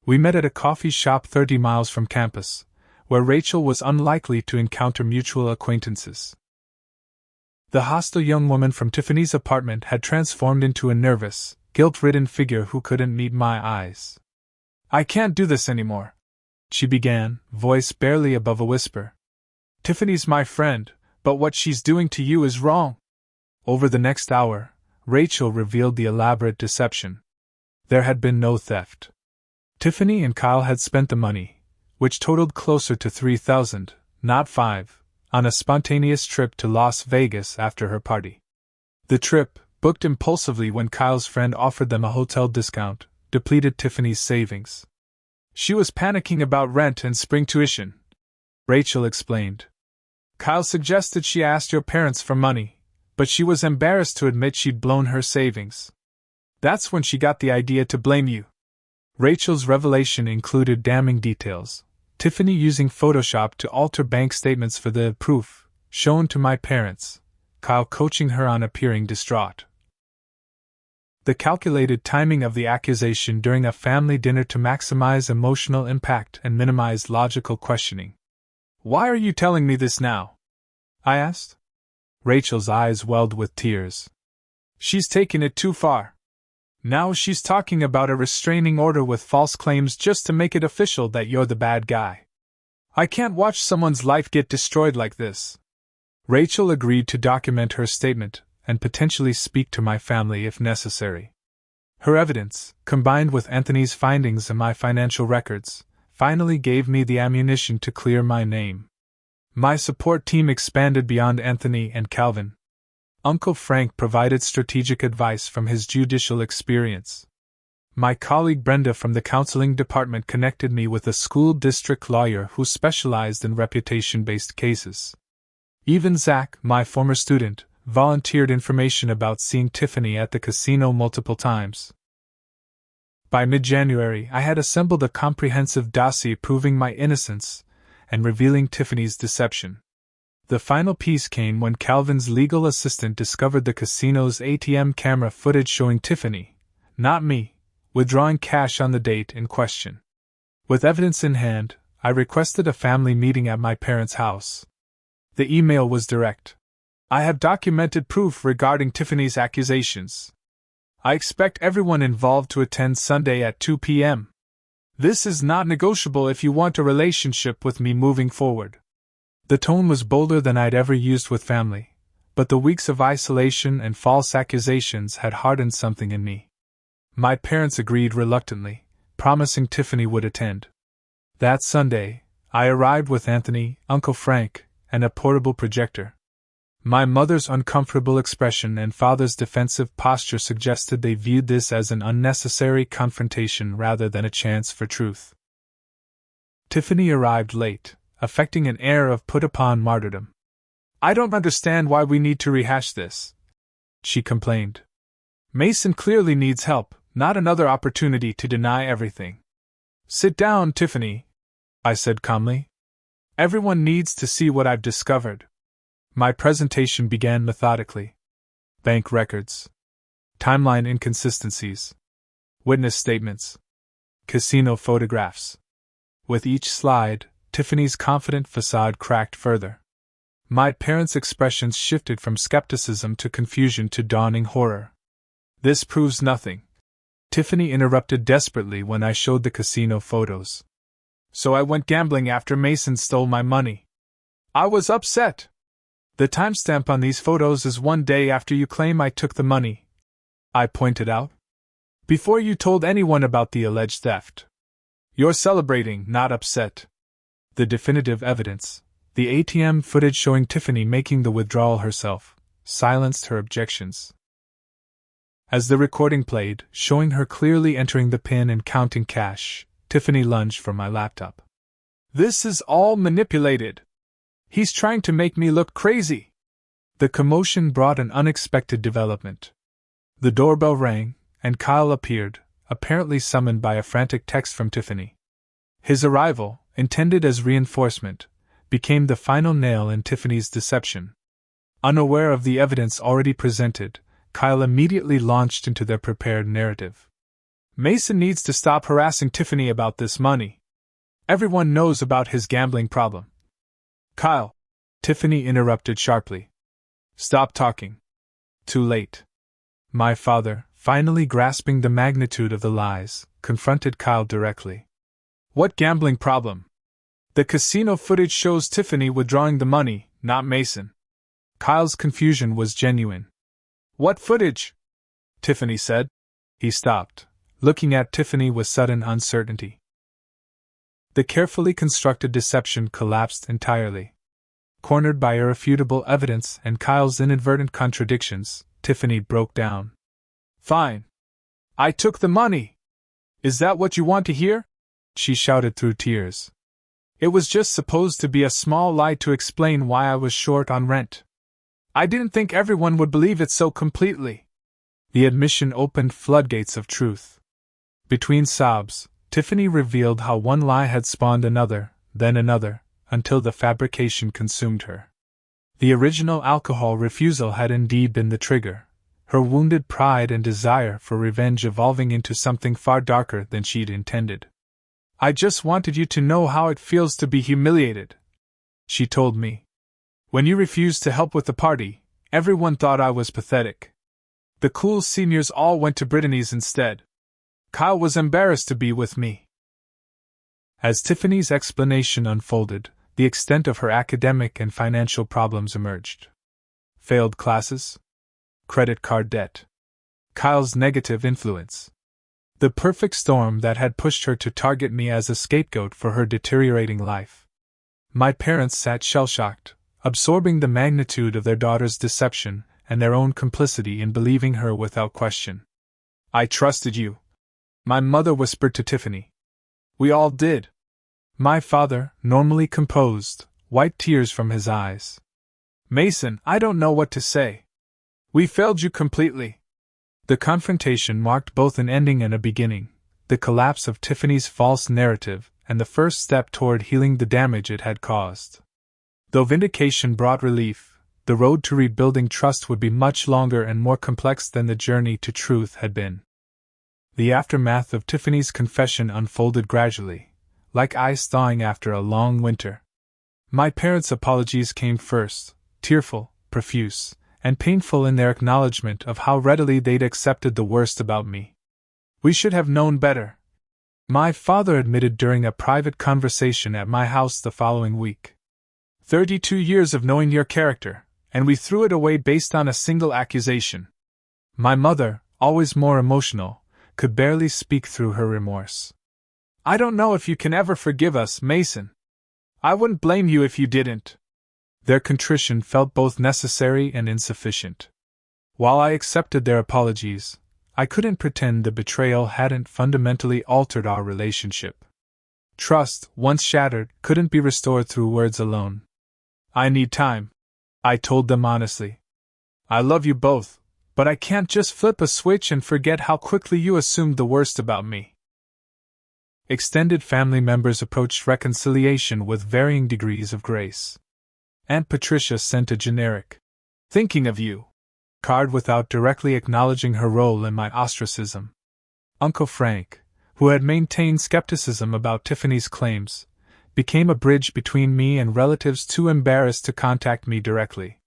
We met at a coffee shop 30 miles from campus, where Rachel was unlikely to encounter mutual acquaintances. The hostile young woman from Tiffany's apartment had transformed into a nervous, guilt-ridden figure who couldn't meet my eyes. "I can't do this anymore," she began, voice barely above a whisper. "Tiffany's my friend, but what she's doing to you is wrong." Over the next hour, Rachel revealed the elaborate deception. There had been no theft. Tiffany and Kyle had spent the money, which totaled closer to $3,000, not $5,000, on a spontaneous trip to Las Vegas after her party. The trip, booked impulsively when Kyle's friend offered them a hotel discount, depleted Tiffany's savings. "She was panicking about rent and spring tuition," Rachel explained. "Kyle suggested she asked your parents for money, but she was embarrassed to admit she'd blown her savings. That's when she got the idea to blame you." Rachel's revelation included damning details. Tiffany using Photoshop to alter bank statements for the proof shown to my parents, Kyle coaching her on appearing distraught. The calculated timing of the accusation during a family dinner to maximize emotional impact and minimize logical questioning. "Why are you telling me this now?" I asked. Rachel's eyes welled with tears. "She's taken it too far. Now she's talking about a restraining order with false claims just to make it official that you're the bad guy. I can't watch someone's life get destroyed like this." Rachel agreed to document her statement and potentially speak to my family if necessary. Her evidence, combined with Anthony's findings and my financial records, finally gave me the ammunition to clear my name. My support team expanded beyond Anthony and Calvin. Uncle Frank provided strategic advice from his judicial experience. My colleague Brenda from the counseling department connected me with a school district lawyer who specialized in reputation-based cases. Even Zach, my former student, volunteered information about seeing Tiffany at the casino multiple times. By mid-January, I had assembled a comprehensive dossier proving my innocence and revealing Tiffany's deception. The final piece came when Calvin's legal assistant discovered the casino's ATM camera footage showing Tiffany, not me, withdrawing cash on the date in question. With evidence in hand, I requested a family meeting at my parents' house. The email was direct. "I have documented proof regarding Tiffany's accusations. I expect everyone involved to attend Sunday at 2 p.m. This is not negotiable if you want a relationship with me moving forward." The tone was bolder than I'd ever used with family, but the weeks of isolation and false accusations had hardened something in me. My parents agreed reluctantly, promising Tiffany would attend. That Sunday, I arrived with Anthony, Uncle Frank, and a portable projector. My mother's uncomfortable expression and father's defensive posture suggested they viewed this as an unnecessary confrontation rather than a chance for truth. Tiffany arrived late, affecting an air of put-upon martyrdom. "I don't understand why we need to rehash this," she complained. "Mason clearly needs help, not another opportunity to deny everything." "Sit down, Tiffany," I said calmly. "Everyone needs to see what I've discovered." My presentation began methodically. Bank records. Timeline inconsistencies. Witness statements. Casino photographs. With each slide, Tiffany's confident facade cracked further. My parents' expressions shifted from skepticism to confusion to dawning horror. "This proves nothing," Tiffany interrupted desperately when I showed the casino photos. So I went gambling after Mason stole my money. I was upset. The timestamp on these photos is 1 day after you claim I took the money, I pointed out. Before you told anyone about the alleged theft. You're celebrating, not upset. The definitive evidence, the ATM footage showing Tiffany making the withdrawal herself, silenced her objections. As the recording played, showing her clearly entering the PIN and counting cash, Tiffany lunged for my laptop. This is all manipulated. He's trying to make me look crazy. The commotion brought an unexpected development. The doorbell rang, and Kyle appeared, apparently summoned by a frantic text from Tiffany. His arrival, intended as reinforcement, became the final nail in Tiffany's deception. Unaware of the evidence already presented, Kyle immediately launched into their prepared narrative. Mason needs to stop harassing Tiffany about this money. Everyone knows about his gambling problem. Kyle, Tiffany interrupted sharply. Stop talking. Too late. My father, finally grasping the magnitude of the lies, confronted Kyle directly. What gambling problem? The casino footage shows Tiffany withdrawing the money, not Mason. Kyle's confusion was genuine. What footage? Tiffany said. He stopped, looking at Tiffany with sudden uncertainty. The carefully constructed deception collapsed entirely. Cornered by irrefutable evidence and Kyle's inadvertent contradictions, Tiffany broke down. Fine. I took the money. Is that what you want to hear? She shouted through tears. It was just supposed to be a small lie to explain why I was short on rent. I didn't think everyone would believe it so completely. The admission opened floodgates of truth. Between sobs, Tiffany revealed how one lie had spawned another, then another, until the fabrication consumed her. The original alcohol refusal had indeed been the trigger, her wounded pride and desire for revenge evolving into something far darker than she'd intended. I just wanted you to know how it feels to be humiliated, she told me. When you refused to help with the party, everyone thought I was pathetic. The cool seniors all went to Brittany's instead. Kyle was embarrassed to be with me. As Tiffany's explanation unfolded, the extent of her academic and financial problems emerged. Failed classes, credit card debt, Kyle's negative influence. The perfect storm that had pushed her to target me as a scapegoat for her deteriorating life. My parents sat shell-shocked, absorbing the magnitude of their daughter's deception and their own complicity in believing her without question. I trusted you, my mother whispered to Tiffany. We all did. My father, normally composed, wiped tears from his eyes. Mason, I don't know what to say. We failed you completely. The confrontation marked both an ending and a beginning, the collapse of Tiffany's false narrative and the first step toward healing the damage it had caused. Though vindication brought relief, the road to rebuilding trust would be much longer and more complex than the journey to truth had been. The aftermath of Tiffany's confession unfolded gradually, like ice thawing after a long winter. My parents' apologies came first, tearful, profuse, and painful in their acknowledgement of how readily they'd accepted the worst about me. We should have known better, my father admitted during a private conversation at my house the following week. 32 years of knowing your character, and we threw it away based on a single accusation. My mother, always more emotional, could barely speak through her remorse. I don't know if you can ever forgive us, Mason. I wouldn't blame you if you didn't. Their contrition felt both necessary and insufficient. While I accepted their apologies, I couldn't pretend the betrayal hadn't fundamentally altered our relationship. Trust, once shattered, couldn't be restored through words alone. I need time, I told them honestly. I love you both, but I can't just flip a switch and forget how quickly you assumed the worst about me. Extended family members approached reconciliation with varying degrees of grace. Aunt Patricia sent a generic, "Thinking of you," card without directly acknowledging her role in my ostracism. Uncle Frank, who had maintained skepticism about Tiffany's claims, became a bridge between me and relatives too embarrassed to contact me directly.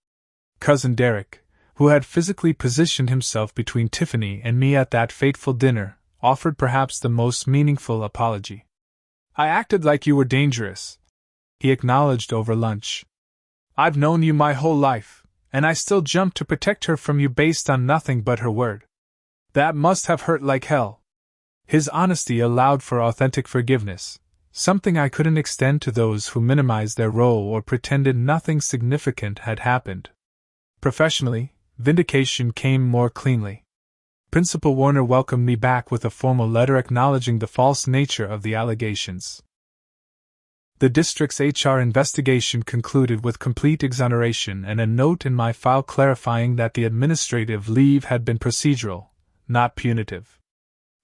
Cousin Derek, who had physically positioned himself between Tiffany and me at that fateful dinner, offered perhaps the most meaningful apology. I acted like you were dangerous, he acknowledged over lunch. I've known you my whole life, and I still jumped to protect her from you based on nothing but her word. That must have hurt like hell. His honesty allowed for authentic forgiveness, something I couldn't extend to those who minimized their role or pretended nothing significant had happened. Professionally, vindication came more cleanly. Principal Warner welcomed me back with a formal letter acknowledging the false nature of the allegations. The district's HR investigation concluded with complete exoneration and a note in my file clarifying that the administrative leave had been procedural, not punitive.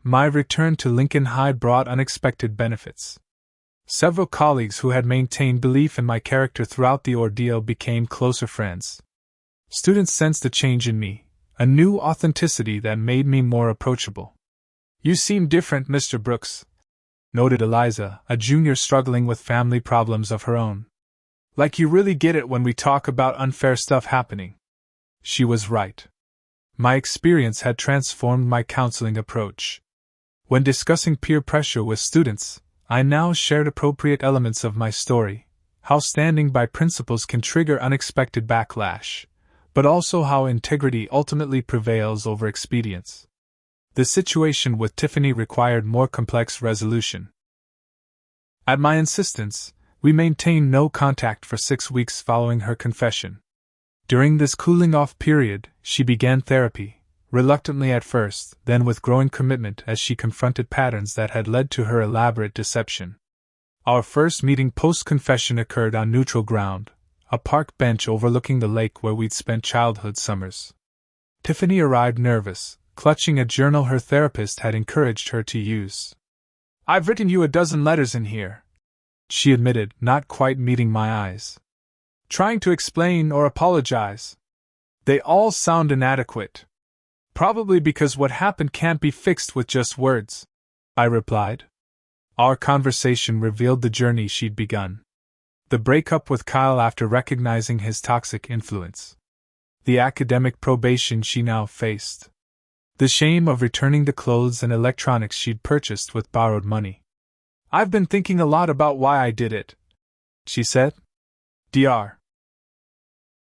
My return to Lincoln High brought unexpected benefits. Several colleagues who had maintained belief in my character throughout the ordeal became closer friends. Students sensed a change in me, a new authenticity that made me more approachable. You seem different, Mr. Brooks, noted Eliza, a junior struggling with family problems of her own. Like you really get it when we talk about unfair stuff happening. She was right. My experience had transformed my counseling approach. When discussing peer pressure with students, I now shared appropriate elements of my story, how standing by principles can trigger unexpected backlash, but also how integrity ultimately prevails over expedience. The situation with Tiffany required more complex resolution. At my insistence, we maintained no contact for 6 weeks following her confession. During this cooling-off period, she began therapy, reluctantly at first, then with growing commitment as she confronted patterns that had led to her elaborate deception. Our first meeting post-confession occurred on neutral ground, a park bench overlooking the lake where we'd spent childhood summers. Tiffany arrived nervous, clutching a journal her therapist had encouraged her to use. I've written you a dozen letters in here, she admitted, not quite meeting my eyes. Trying to explain or apologize. They all sound inadequate. Probably because what happened can't be fixed with just words, I replied. Our conversation revealed the journey she'd begun. The breakup with Kyle after recognizing his toxic influence. The academic probation she now faced. The shame of returning the clothes and electronics she'd purchased with borrowed money. I've been thinking a lot about why I did it, she said. Dr.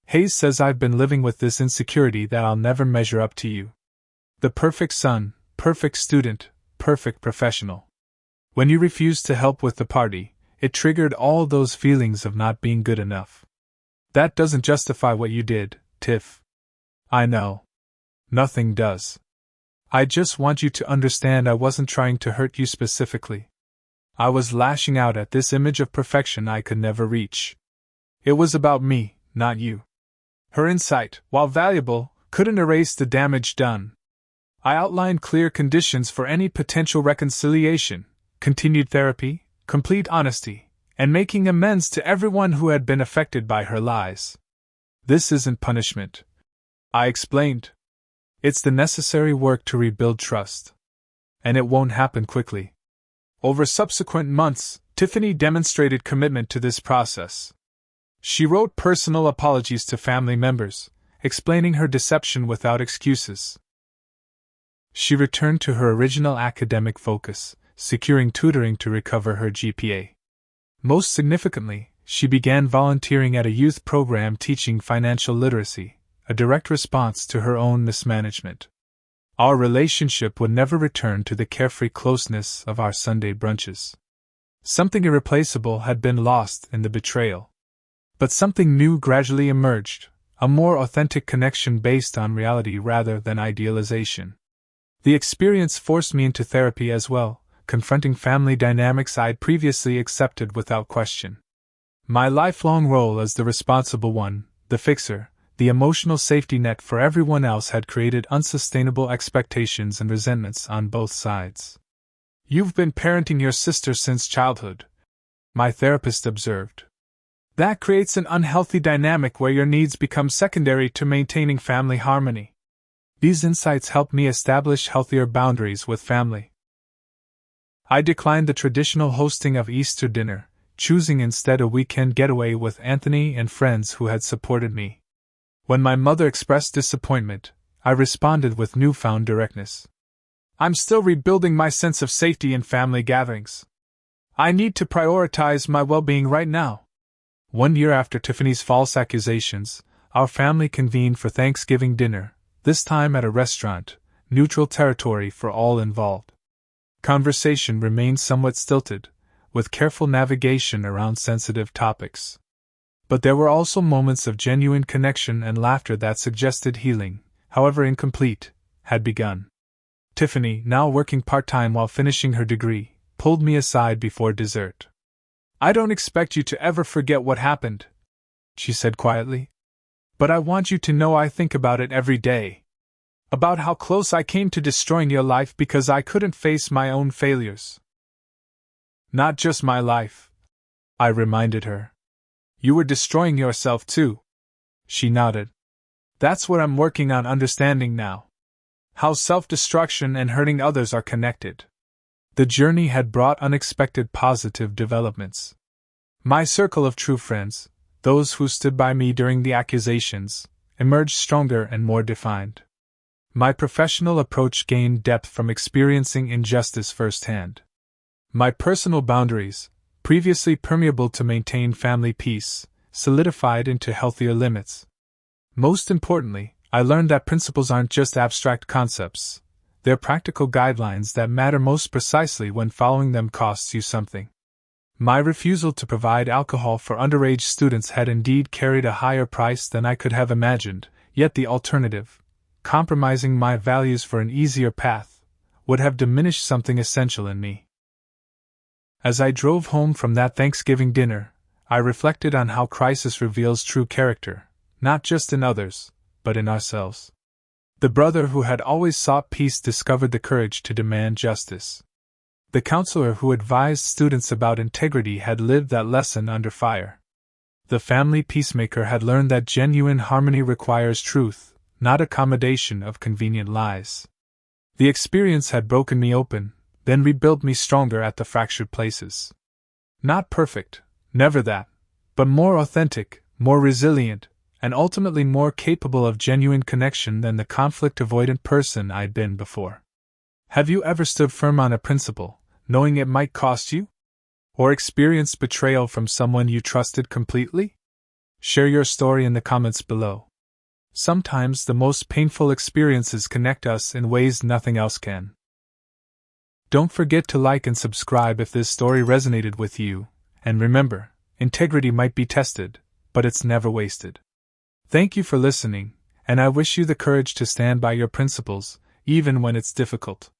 Hayes says I've been living with this insecurity that I'll never measure up to you. The perfect son, perfect student, perfect professional. When you refused to help with the party, it triggered all those feelings of not being good enough. That doesn't justify what you did, Tiff. I know. Nothing does. I just want you to understand I wasn't trying to hurt you specifically. I was lashing out at this image of perfection I could never reach. It was about me, not you. Her insight, while valuable, couldn't erase the damage done. I outlined clear conditions for any potential reconciliation, continued therapy, complete honesty, and making amends to everyone who had been affected by her lies. This isn't punishment, I explained. It's the necessary work to rebuild trust. And it won't happen quickly. Over subsequent months, Tiffany demonstrated commitment to this process. She wrote personal apologies to family members, explaining her deception without excuses. She returned to her original academic focus, securing tutoring to recover her GPA. Most significantly, she began volunteering at a youth program teaching financial literacy, a direct response to her own mismanagement. Our relationship would never return to the carefree closeness of our Sunday brunches. Something irreplaceable had been lost in the betrayal. But something new gradually emerged, a more authentic connection based on reality rather than idealization. The experience forced me into therapy as well, confronting family dynamics I'd previously accepted without question. My lifelong role as the responsible one, the fixer, the emotional safety net for everyone else had created unsustainable expectations and resentments on both sides. You've been parenting your sister since childhood, my therapist observed. That creates an unhealthy dynamic where your needs become secondary to maintaining family harmony. These insights helped me establish healthier boundaries with family. I declined the traditional hosting of Easter dinner, choosing instead a weekend getaway with Anthony and friends who had supported me. When my mother expressed disappointment, I responded with newfound directness. I'm still rebuilding my sense of safety in family gatherings. I need to prioritize my well-being right now. 1 year after Tiffany's false accusations, our family convened for Thanksgiving dinner, this time at a restaurant, neutral territory for all involved. Conversation remained somewhat stilted, with careful navigation around sensitive topics. But there were also moments of genuine connection and laughter that suggested healing, however incomplete, had begun. Tiffany, now working part-time while finishing her degree, pulled me aside before dessert. "I don't expect you to ever forget what happened," she said quietly. "But I want you to know I think about it every day. About how close I came to destroying your life because I couldn't face my own failures." "Not just my life," I reminded her. "You were destroying yourself too." She nodded. "That's what I'm working on understanding now. How self-destruction and hurting others are connected." The journey had brought unexpected positive developments. My circle of true friends, those who stood by me during the accusations, emerged stronger and more defined. My professional approach gained depth from experiencing injustice firsthand. My personal boundaries, previously permeable to maintain family peace, solidified into healthier limits. Most importantly, I learned that principles aren't just abstract concepts. They're practical guidelines that matter most precisely when following them costs you something. My refusal to provide alcohol for underage students had indeed carried a higher price than I could have imagined, yet the alternative, compromising my values for an easier path, would have diminished something essential in me. As I drove home from that Thanksgiving dinner, I reflected on how crisis reveals true character, not just in others, but in ourselves. The brother who had always sought peace discovered the courage to demand justice. The counselor who advised students about integrity had lived that lesson under fire. The family peacemaker had learned that genuine harmony requires truth, not accommodation of convenient lies. The experience had broken me open, then rebuilt me stronger at the fractured places. Not perfect, never that, but more authentic, more resilient, and ultimately more capable of genuine connection than the conflict-avoidant person I'd been before. Have you ever stood firm on a principle, knowing it might cost you? Or experienced betrayal from someone you trusted completely? Share your story in the comments below. Sometimes the most painful experiences connect us in ways nothing else can. Don't forget to like and subscribe if this story resonated with you, and remember, integrity might be tested, but it's never wasted. Thank you for listening, and I wish you the courage to stand by your principles, even when it's difficult.